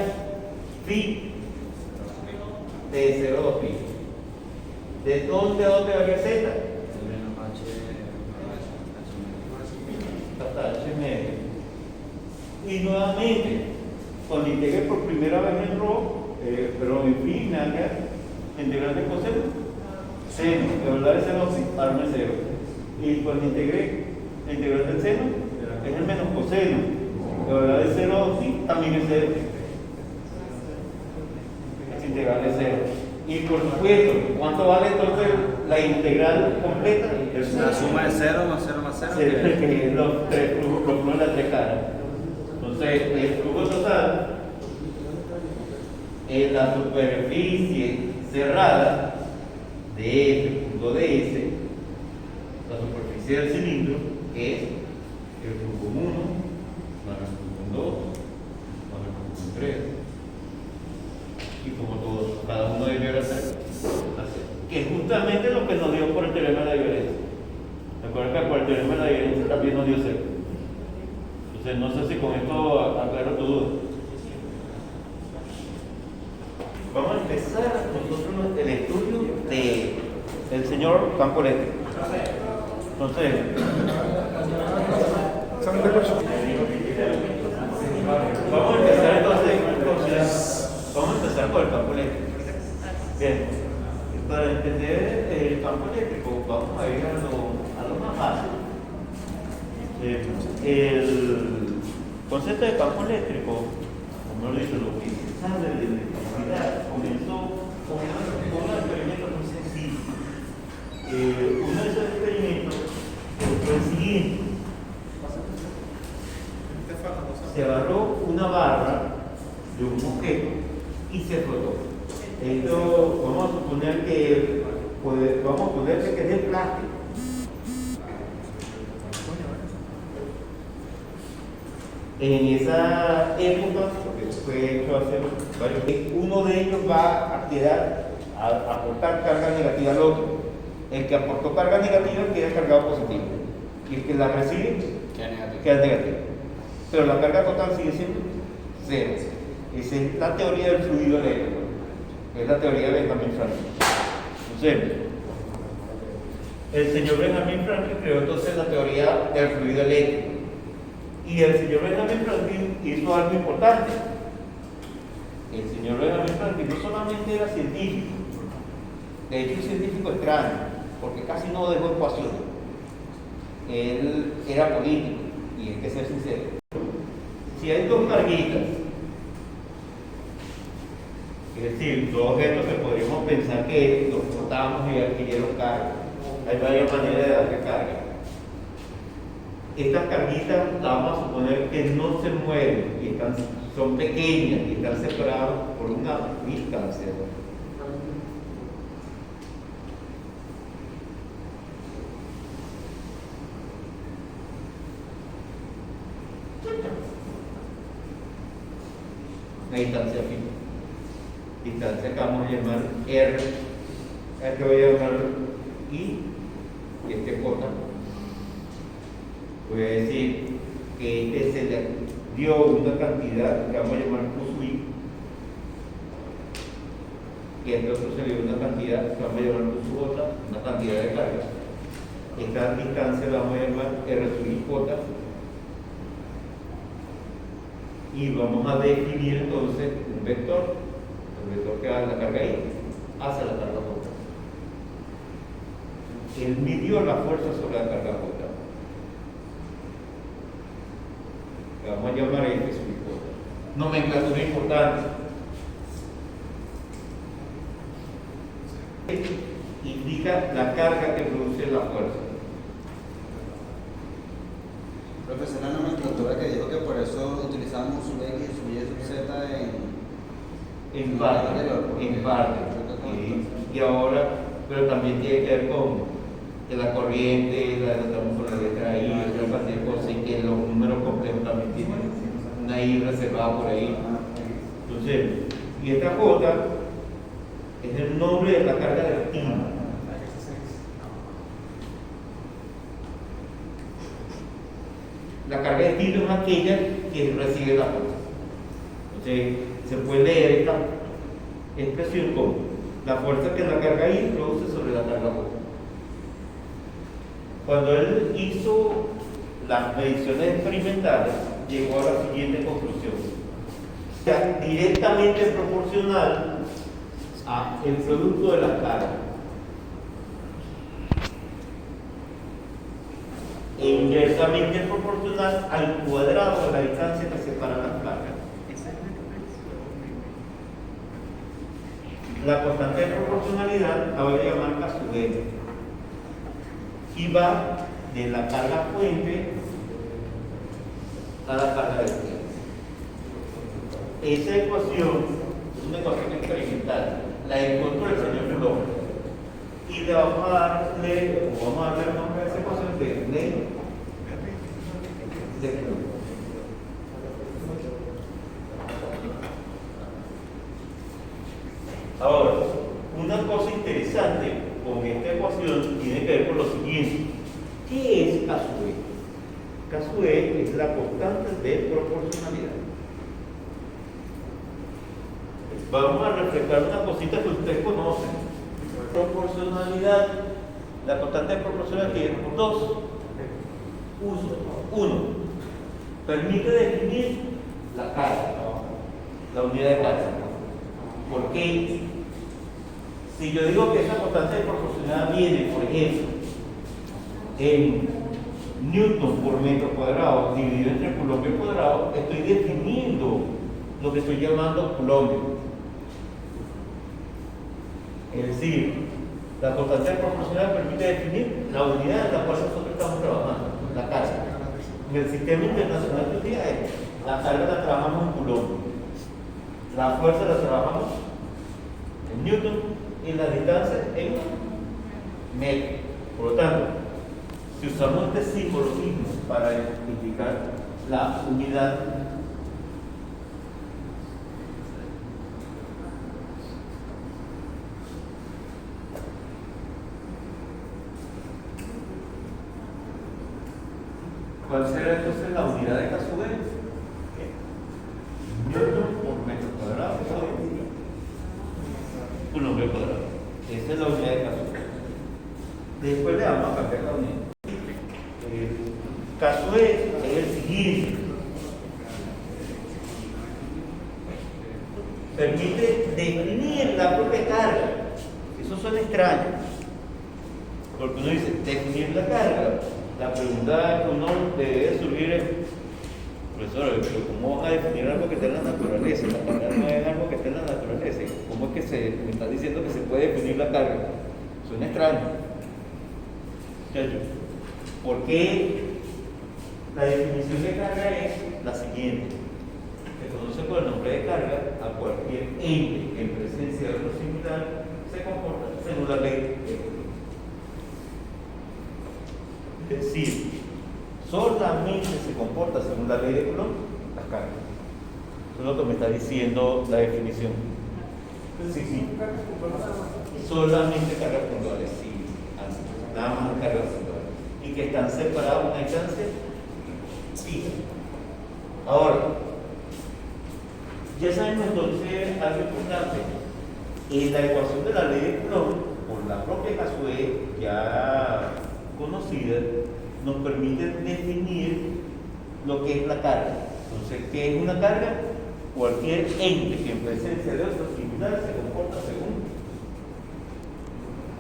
phi? De 0 a 2pi. ¿De dónde a dónde varía z? Hasta h medio. Y nuevamente, cuando integre por primera vez en rho, pero en phi, me va a quedar integral de coseno. Seno, de verdad es 0 a pi, arme 0. Y cuando integre la integral del seno, es el menos coseno. De verdad de 0 a 2pi, también es 0. Es integral de 0. Y por supuesto, ¿cuánto vale entonces la integral completa? La suma de 0 más 0 más 0. Que es los flujos de las tres caras. Entonces, el flujo total es la superficie cerrada de F.ds, la superficie del cilindro, es el flujo 1 más el flujo 2 más el flujo 3. Y como todos, cada uno debiera hacer, que es justamente lo que nos dio por el teorema de la diferencia. Recuerden que por el teorema de la diferencia también nos dio 0. Entonces, no sé si con esto aclaro tu duda. Vamos a empezar nosotros el estudio del señor Campo Eléctrico. Entonces, vamos a empezar entonces, vamos a empezar por el campo eléctrico. Bien, para entender el campo eléctrico, vamos a ir a lo más fácil. El concepto de campo eléctrico, como lo dice, lo que se sabe de electricidad, comenzó con un experimento muy sencillo. Uno de esos experimentos fue el siguiente. Se agarró una barra de un objeto y se flotó. Esto vamos a suponer que es de plástico. En esa época, porque fue hecho hace varios, uno de ellos va a aportar carga negativa al otro. El que aportó carga negativa queda cargado positivo. Y el que la recibe queda negativo. Pero la carga total sigue siendo 0. Esa es la teoría del fluido eléctrico. Es la teoría de Benjamin Franklin. Entonces, el señor Benjamin Franklin creó entonces la teoría del fluido eléctrico. Y el señor Benjamin Franklin hizo algo importante. El señor Benjamin Franklin no solamente era científico, de hecho un científico extraño, porque casi no dejó ecuaciones. Él era político, y hay que ser sincero. Si hay dos carguitas, es decir, dos objetos que podríamos pensar que los cortamos y adquirieron carga, hay varias maneras de darle carga. Estas carguitas, vamos a suponer que no se mueven, y son pequeñas y están separadas por una distancia. Una distancia fija. Distancia que vamos a llamar R, este voy a llamar I, y este J. Voy a decir dio una cantidad que vamos a llamar QSUI, y este otro se le dio una cantidad que vamos a llamar QSUJ, una cantidad de carga. Esta distancia la vamos a llamar RSUIJ, y vamos a definir entonces un vector, el vector que da la carga I hacia la carga J. Él midió la fuerza sobre la carga J. Que vamos a llamar F sub J. Nomenclatura importante. Indica la carga que produce la fuerza. Profesor, la nomenclatura que dijo que por eso utilizamos sub X, sub Y, sub Z En parte. Y ahora, pero también tiene que ver con que la corriente, la notamos con la letra I, otra cantidad de cosas, y que los números complejos también tienen una I reservada por ahí. Entonces, y esta J es el nombre de la carga de activa. La carga de estilo es aquella que recibe la fuerza. Entonces, se puede leer esta expresión como la fuerza que la carga I produce sobre la carga J. Cuando él hizo las mediciones experimentales, llegó a la siguiente conclusión. O sea, directamente proporcional al producto de las cargas. E inversamente proporcional al cuadrado de la distancia que separa las placas. La constante de proporcionalidad la voy a llamar K sub N, y va de la carga fuente a la carga de fuente. Esa ecuación es una ecuación experimental, la encontró el señor Coulomb, y le vamos a darle el nombre de esa ecuación de Coulomb. Ahora, una cosa interesante con esta ecuación tiene que ver con lo siguiente. ¿Qué es K sub E? K sub E es la constante de proporcionalidad. Vamos a reflejar una cosita que ustedes conocen. Proporcionalidad, la constante de proporcionalidad tiene por 2 usos. 1. Permite definir la carga, la unidad de carga. ¿Por qué? Si yo digo que esa constante de proporcionalidad viene, por ejemplo, en newton por metro cuadrado dividido entre coulomb al cuadrado, estoy definiendo lo que estoy llamando coulomb. Es decir, la constante de proporcionalidad permite definir la unidad en la cual nosotros estamos trabajando, la carga. En el sistema internacional de unidades, la carga la trabajamos en coulomb, la fuerza la trabajamos en newton y la distancia en metro. Por lo tanto, si usamos este símbolo mismo para indicar la unidad, ¿cuál será entonces la unidad de K sub N? Newton por metro cuadrado. Coulomb al cuadrado. Esa es la unidad de K sub N. Después le vamos a cambiar la unidad. K sub E es el siguiente. Permite definir la propia carga. Eso suena extraño. Porque uno dice, definir la carga. La pregunta que uno debe surgir es, profesor, pero ¿cómo vas a definir algo que está en la naturaleza? La carga no es algo que está en la naturaleza. ¿Cómo es que me está diciendo que se puede definir la carga? Suena extraño. Porque la definición de carga es la siguiente. Se conoce por el nombre de carga a cualquier ente en presencia de otro similar se comporta según la ley de Coulomb. Es decir, solamente se comporta según la ley de Coulomb las cargas. Eso es lo que me está diciendo la definición. Sí. Solamente cargas puntuales, sí. Nada más cargas puntuales. Y que están separadas una distancia fija. Ahora, ya sabemos entonces algo importante. En la ecuación de la ley de Coulomb, por la propia Casué ya conocida, nos permite definir lo que es la carga. Entonces, ¿qué es una carga? Cualquier ente que en presencia de otro similar se comporta según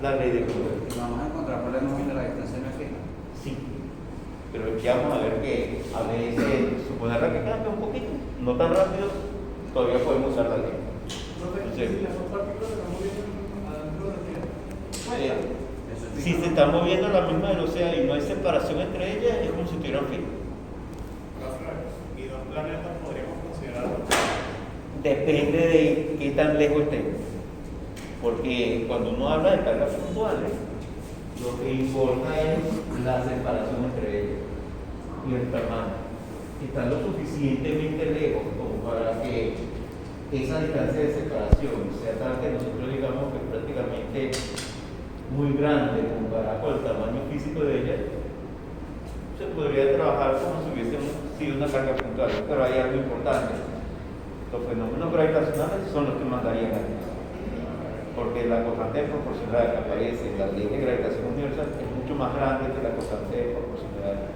la ley de Coulomb. Y vamos a encontrar problemas donde la distancia no es fija. Sí, pero ya vamos a ver que a veces, suponerla que cambia un poquito, no tan rápido, todavía podemos usar la ley. Si las dos partículas se están moviendo adentro del tiempo. Si se está moviendo a la misma velocidad y no hay separación entre ellas, es como si estuvieran fijas. ¿Y dos planetas podríamos considerarlo? Depende de qué tan lejos estén. Porque cuando uno habla de cargas puntuales, lo que importa es la separación entre ellas y el tamaño. Están lo suficientemente lejos como para que esa distancia de separación sea tal que nosotros digamos que es prácticamente muy grande comparado con el tamaño físico de ella, se podría trabajar como si hubiese sido una carga puntual. Pero hay algo importante: los fenómenos gravitacionales son los que mandarían aquí, porque la constante de proporcionalidad que aparece en la ley de gravitación universal es mucho más grande que la constante de proporcionalidad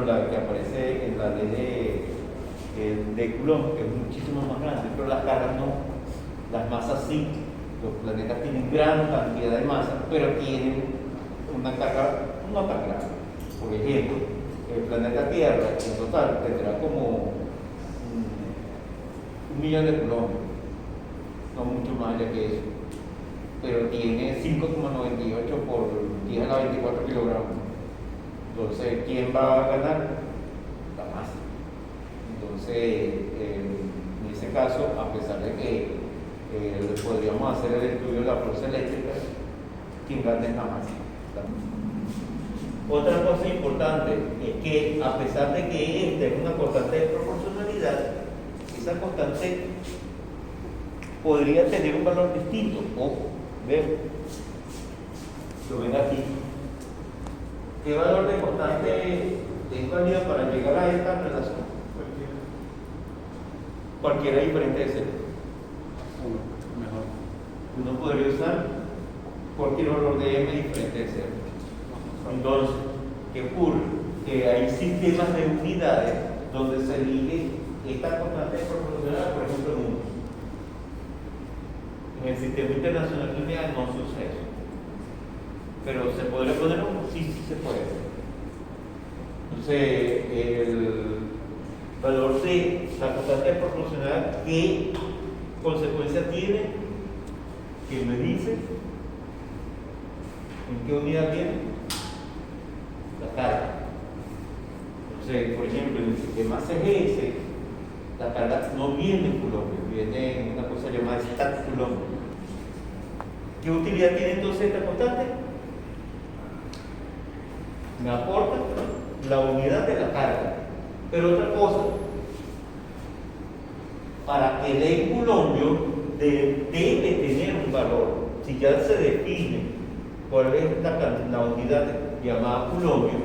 la que aparece en la ley de Coulomb, que es muchísimo más grande, pero las cargas no, las masas sí. Los planetas tienen gran cantidad de masa, pero tienen una carga no tan grande. Por ejemplo, el planeta Tierra en total tendrá como 1.000.000 de Coulomb, no mucho más allá que eso, pero tiene 5,98 por 10 a la 24 kilogramos. Entonces, ¿quién va a ganar? La masa. Entonces, en ese caso, a pesar de que podríamos hacer el estudio de la fuerza eléctrica, quien gana es la masa. Otra cosa importante es que, a pesar de que esta es una constante de proporcionalidad, esa constante podría tener un valor distinto. Ojo, ven, lo ven aquí. ¿Qué valor de constante es válido para llegar a esta relación? Cualquiera diferente de cero. Uno podría usar cualquier valor de m diferente de cero. Entonces, ¿qué ocurre? Que hay sistemas de unidades donde se elige esta constante proporcional, por ejemplo, en 1. En el sistema internacional lineal no se usa eso. Pero se podría poner uno, sí se puede. Entonces, el valor de la constante proporcional, ¿qué consecuencia tiene? ¿Qué me dice? ¿En qué unidad viene? La carga. Entonces, por ejemplo, en el sistema CGS, la carga no viene en Coulomb, viene en una cosa llamada stat Coulomb. ¿Qué utilidad tiene entonces esta constante? Me aporta la unidad de la carga. Pero otra cosa, para que el E coulombio debe tener un valor. Si ya se define cuál es la unidad llamada coulombio,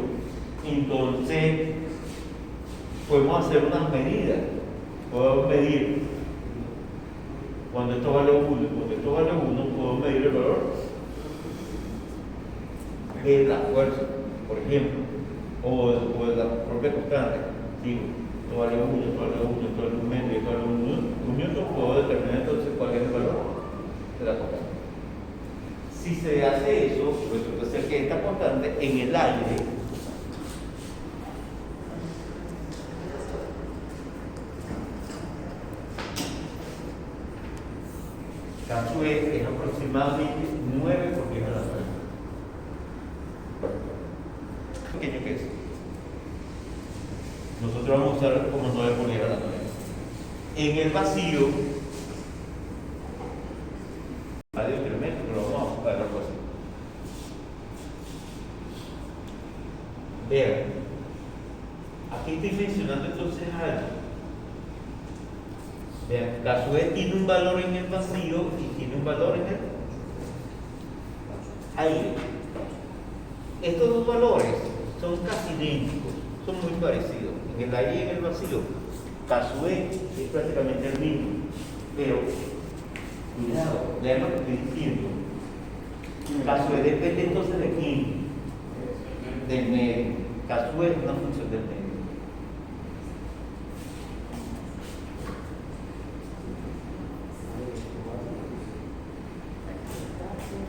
entonces podemos hacer unas medidas. Podemos medir cuando esto vale 1, cuando esto vale 1, podemos medir el valor de la fuerza, por ejemplo, o de la propia constante. Digo, esto vale 1, esto vale 1, esto vale 1 metro, esto vale 1 newton, puedo determinar entonces cuál es el valor de la constante. Si se hace eso, resulta ser que esta constante en el aire caso es aproximadamente 9 por 10 a la 9. Pequeño que es. Nosotros vamos a usar como 9 por 10 a la 9. En el vacío, radio tremendo, pero vamos a ver algo así. Vean, aquí estoy mencionando entonces algo. Vean, caso E tiene un valor en el vacío y tiene un valor en el aire. Estos dos valores son casi idénticos, son muy parecidos. En el aire y en el vacío, caso E es prácticamente el mismo. Pero, cuidado, vean lo que estoy diciendo. Caso E depende entonces de quién, del medio. Caso E es una función del medio.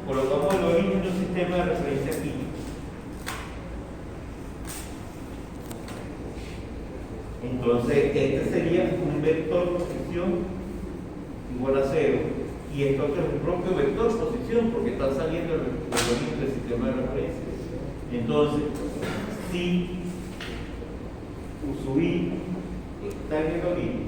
Colocamos el origen de un sistema de referencia aquí. Entonces, este sería un vector posición igual a 0. Y esto es un propio vector posición porque está saliendo el origen del sistema de referencia. Entonces, si U sub I está en el origen,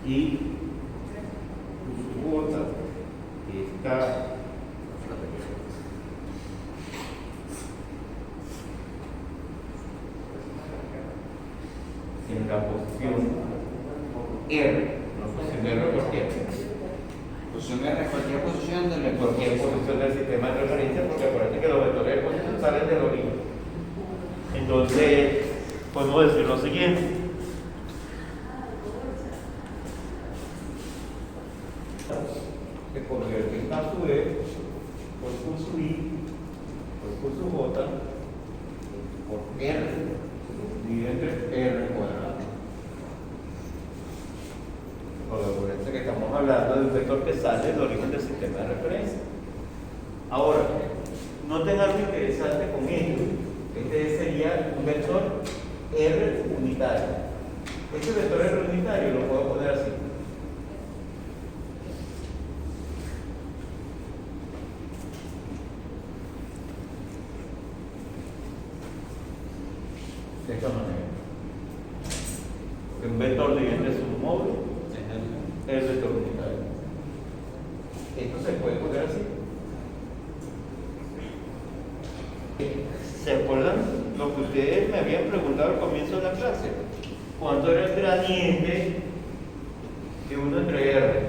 y su gota está en la posición R, la posición R cualquier. Posición R, cualquier posición del vector. Cualquier posición del sistema de referencia, porque acuérdate que los vectores de posición salen del origen. Entonces, podemos decir lo siguiente. Se convierte en K sub E por Q sub I por Q sub J por R dividido entre R cuadrado. Porque acuérdense que estamos hablando de un vector que sale del origen del sistema de referencia. Ahora, noten algo interesante con esto. Este sería un vector R unitario. Este vector R unitario lo puedo poner así. De esta manera. Porque un vector divide entre su móvil es el vector unitario. Esto se puede poner así. ¿Se acuerdan lo que ustedes me habían preguntado al comienzo de la clase? ¿Cuánto era el gradiente de 1 entre R?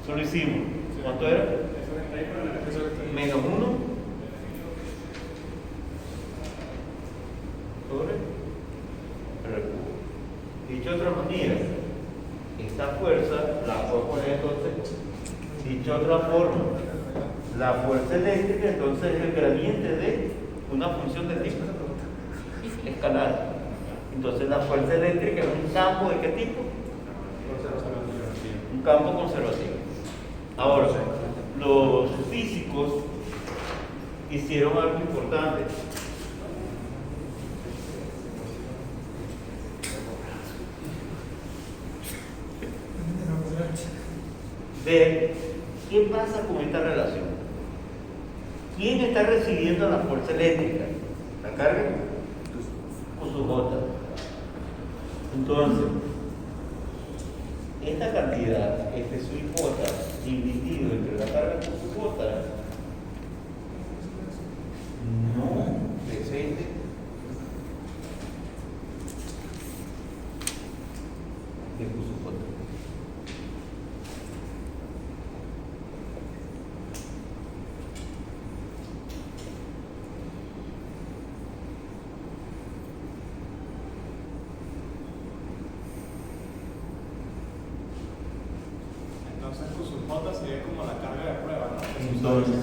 Eso lo hicimos. ¿Cuánto era? Menos 1 sobre R cubo. Dicho de otra manera, esta fuerza la puedo poner entonces, dicho de otra forma, la fuerza eléctrica entonces es el gradiente de una función de tipo escalar. Entonces la fuerza eléctrica es un campo de qué tipo? Un campo conservativo. Ahora, los físicos hicieron algo importante. Ver qué pasa con esta relación. ¿Quién está recibiendo la fuerza eléctrica? ¿La carga? O su J. Entonces, esta cantidad, este su J, dividido entre la carga con su J, no depende de Q sub J. Entonces, Q sub J sería como la carga de prueba, ¿no? Entonces,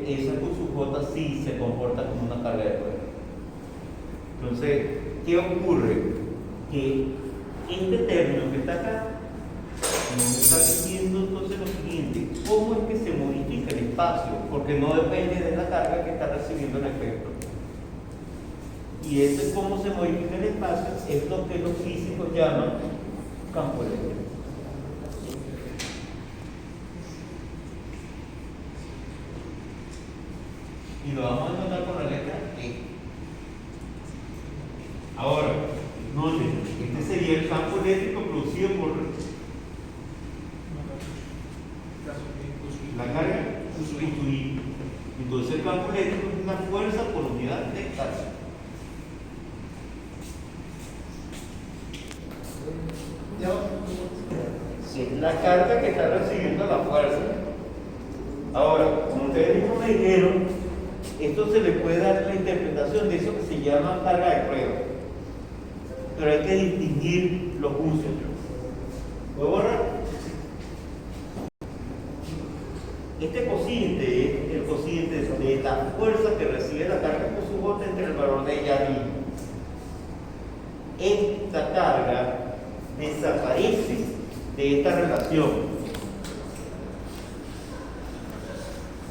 esa Q sub J sí se comporta como una carga de prueba. Entonces, ¿qué ocurre? Que este término que está acá nos está diciendo entonces lo siguiente: ¿cómo es que se modifica el espacio? Porque no depende de la carga que está recibiendo el efecto. Y ese cómo se modifica el espacio es lo que los físicos llaman campo eléctrico. Y lo vamos a anotar con la letra E. Ahora, noten, este sería el campo eléctrico producido por la carga Usui. Entonces el campo eléctrico es una fuerza por unidad de carga. Sí, la carga que está recibiendo la fuerza. Ahora, como ustedes mismos me dijeron, esto se le puede dar la interpretación de eso que se llama carga de prueba. Pero hay que distinguir los usos. ¿Puedo borrar? Este cociente es el cociente de la fuerza que recibe la carga por su bote entre el valor de ella misma. Esta carga desaparece de esta relación.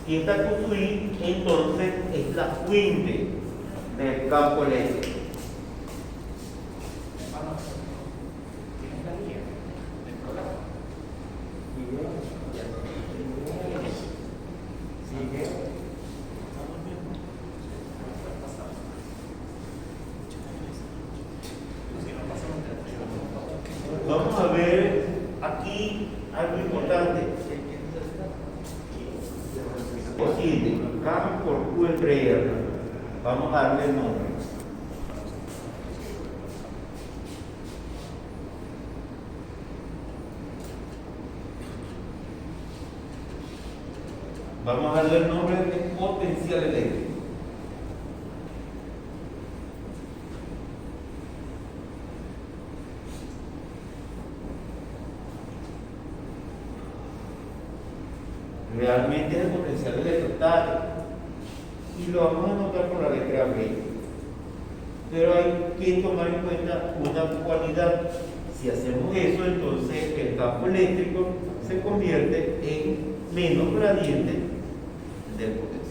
Y esta QI entonces es la fuente del campo eléctrico. Vamos a ver aquí algo importante. Cociente, K por Q entre R. Vamos a darle el nombre. Vamos a darle el nombre de potencial eléctrico. Realmente es el potencial electrostático y lo vamos a anotar con la letra B. Pero hay que tomar en cuenta una cualidad. Si hacemos eso, entonces el campo eléctrico se convierte en menos gradiente del potencial.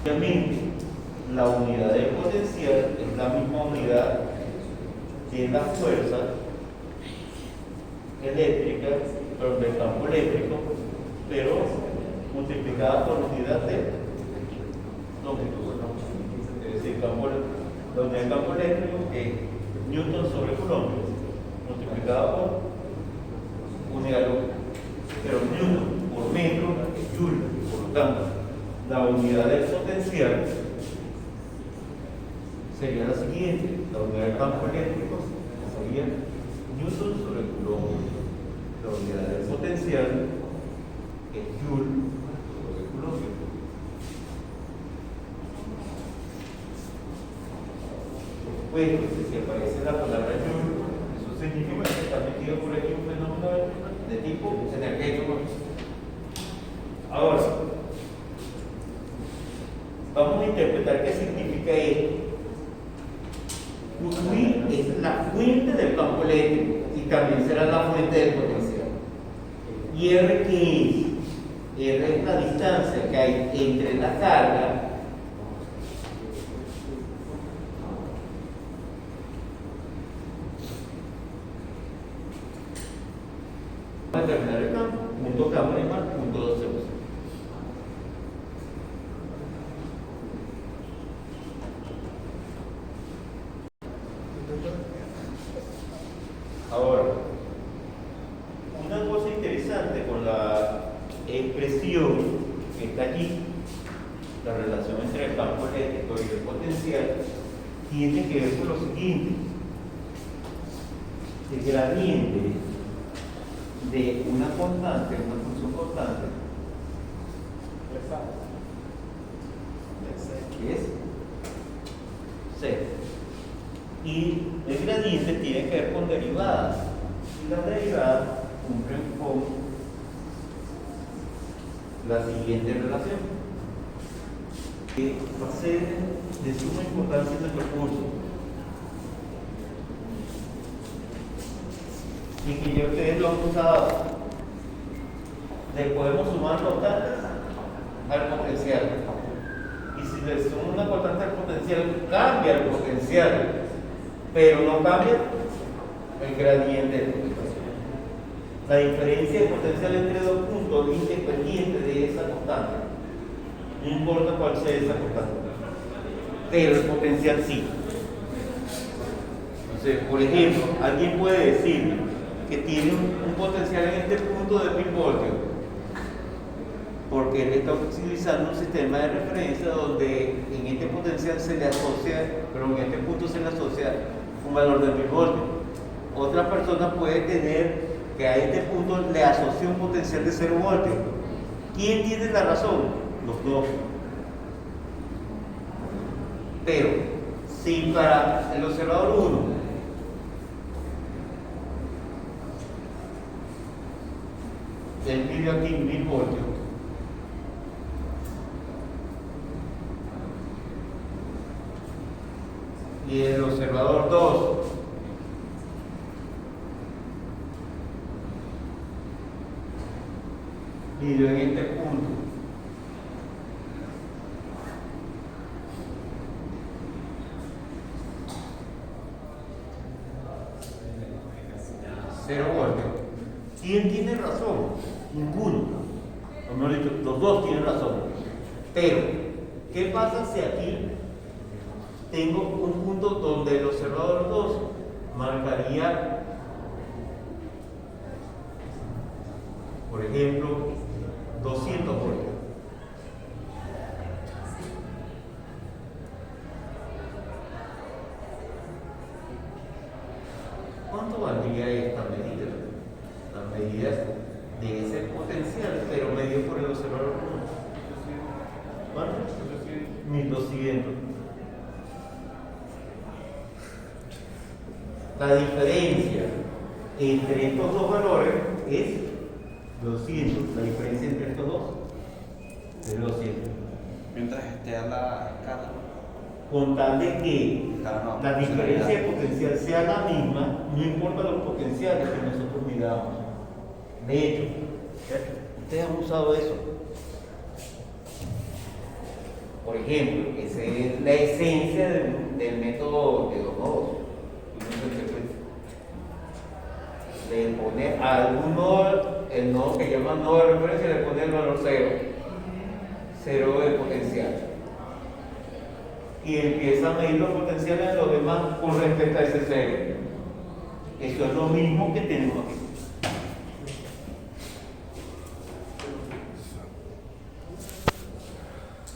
Obviamente, la unidad del potencial es la misma unidad de la fuerza eléctrica, pero del campo eléctrico, pero multiplicada por unidad de longitud. Es decir, la unidad del campo eléctrico es Newton sobre Coulomb, multiplicada por unidad de longitud. Pero Newton por metro es Joule, por lo tanto, la unidad del potencial sería la siguiente: la unidad del campo eléctrico sería Newton sobre Coulomb. La unidad del potencial es Joule sobre Coulomb. Por supuesto, si aparece la palabra Joule, eso significa que está metido por aquí un fenómeno de tipo energético. Ahora, vamos a interpretar qué significa esto. QI es la fuente del campo eléctrico y también será la fuente del potencial. ¿Y R qué es? R es la distancia que hay entre la carga a determinar el campo, punto campo animal, punto 12. Ahora, una cosa interesante con la expresión que está aquí, la relación entre el campo eléctrico y el potencial, tiene que ver con lo siguiente: el gradiente de una constante, una función constante, que es C. Y el gradiente tiene que ver con derivadas. Y las derivadas cumplen con la siguiente relación, que va a ser de suma importancia en nuestro curso, y que ya ustedes lo han usado. Le podemos sumar constantes al potencial, y si le sumo una constante al potencial, cambia el potencial, pero no cambia el gradiente del potencial. La diferencia de potencial entre dos puntos es independiente de esa constante, no importa cuál sea esa constante. pero el potencial sí. Entonces, por ejemplo, alguien puede decir que tiene un potencial en este punto de 1000 voltios, porque él está utilizando un sistema de referencia donde en este potencial se le asocia, pero en este punto se le asocia un valor de 1000 voltios. Otra persona puede tener que a este punto le asocia un potencial de 0 voltios. ¿Quién tiene la razón? Los dos. Pero si para el observador 1 él pide aquí 1000 voltios, y el observador 2 pidió en este punto 0 voltios. ¿Quién tiene razón? Ninguno. O mejor dicho, los dos tienen razón. Pero, ¿qué pasa si aquí tengo un punto donde el observador 2 marcaría, por ejemplo, 200 voltios? ¿Cuánto valdría esta medida? La medida de ese potencial, pero medido por el observador 1. ¿Cuánto? 1200. La diferencia entre estos dos valores es 200. La diferencia entre estos dos es 200. Mientras esté a la escala. Con tal de que Claro, no, la diferencia de potencial sea la misma, no importa los potenciales que nosotros midamos. De hecho, ustedes han usado eso. Por ejemplo, esa es la esencia del método de los nodos. Le pone a algún nodo, el nodo que llaman nodo de referencia, le pone el valor 0. 0 de potencial. Y empieza a medir los potenciales de los demás con respecto a ese 0. Eso es lo mismo que tenemos aquí.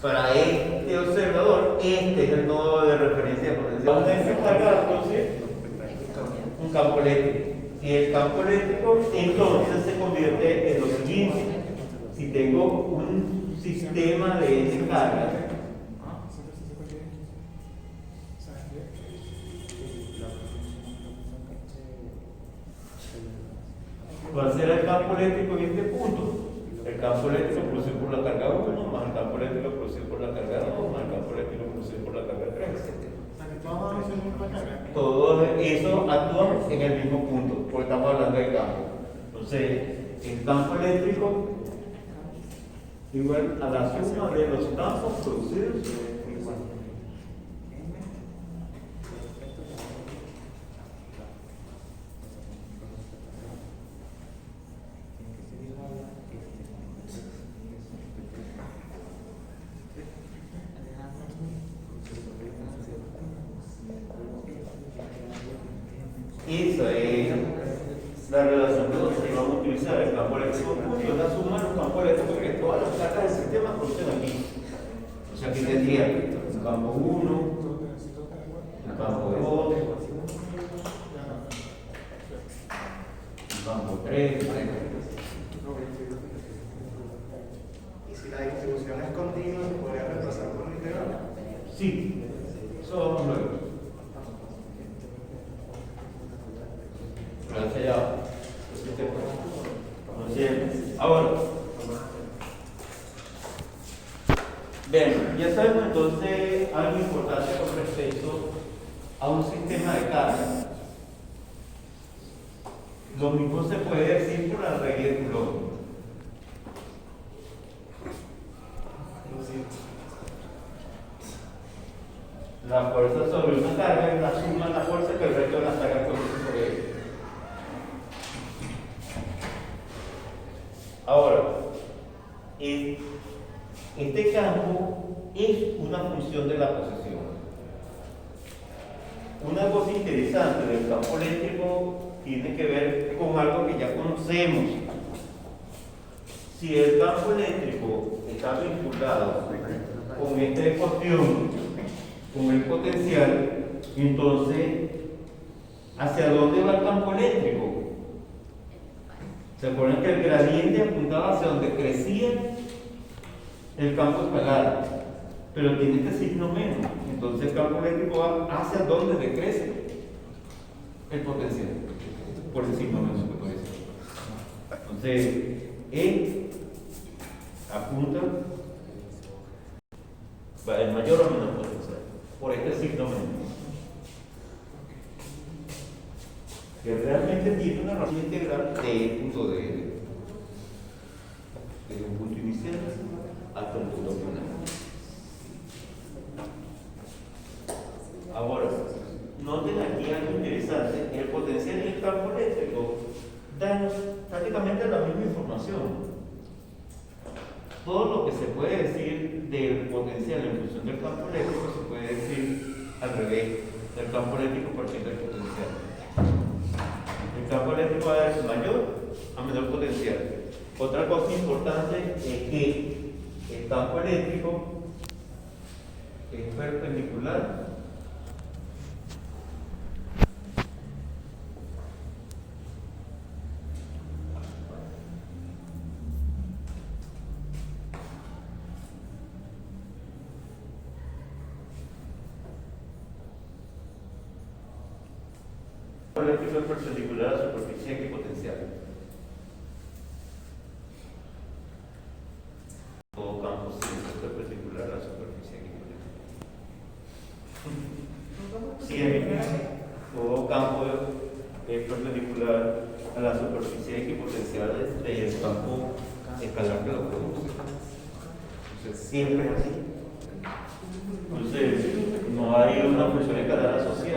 Para este observador, este es el nodo de referencia de potencial. Vamos a descargar entonces un campo eléctrico. Y el campo eléctrico entonces se convierte en lo siguiente. Si tengo un sistema de descarga, ¿cuál será el campo eléctrico en este punto? El campo eléctrico producido por la carga 1 más el campo eléctrico producido por la carga 2 más el campo eléctrico producido por la carga 3, etc. Todo eso actúa en el mismo punto, porque estamos hablando de campo. Entonces, el campo eléctrico igual a la suma de los campos producidos igual. Esa es la relación que nosotros vamos a utilizar. El campo eléctrico es la suma de los campos eléctricos que todas las cargas del sistema producen aquí. O sea, aquí tendría el campo 1, el campo 2, el campo 3, etc. Y si la distribución es continua, ¿se podría reemplazar por un integral? Sí, eso vamos luego. Gracias ya. Entonces, ahora, bien, ya sabemos entonces algo importante con respecto a un sistema de carga. Lo mismo se puede decir por la regla de Coulomb. La fuerza sobre una carga es la suma de la fuerza que el resto de las cargas producen sobre ella. Ahora, este campo es una función de la posición. una cosa interesante del campo eléctrico tiene que ver con algo que ya conocemos. Si el campo eléctrico está vinculado con esta ecuación, con el potencial, entonces, ¿hacia dónde va el campo eléctrico? ¿Se acuerdan que el gradiente apuntaba hacia donde crecía el campo escalar? Pero tiene este signo menos. Entonces el campo eléctrico va hacia donde decrece el potencial. Por el signo menos que puede ser. Entonces, E apunta va el mayor o menor potencial. Por este signo menos. Que realmente tiene una razón integral de punto de N. Desde un punto inicial hasta un punto final. Ahora, noten aquí algo interesante. El potencial y el campo eléctrico dan prácticamente la misma información. Todo lo que se puede decir del potencial en función del campo eléctrico se puede decir al revés, del campo eléctrico partiendo del potencial. El campo eléctrico va de mayor a menor potencial. Otra cosa importante es que el campo eléctrico es perpendicular eléctrico es perpendicular a superficie equipotencial. Todo campo siempre es perpendicular a la superficie equipotencial. Siempre. Todo campo es perpendicular a la superficie equipotencial del campo escalar que lo produce. Entonces, siempre es así. Entonces, no hay una función escalar asociada.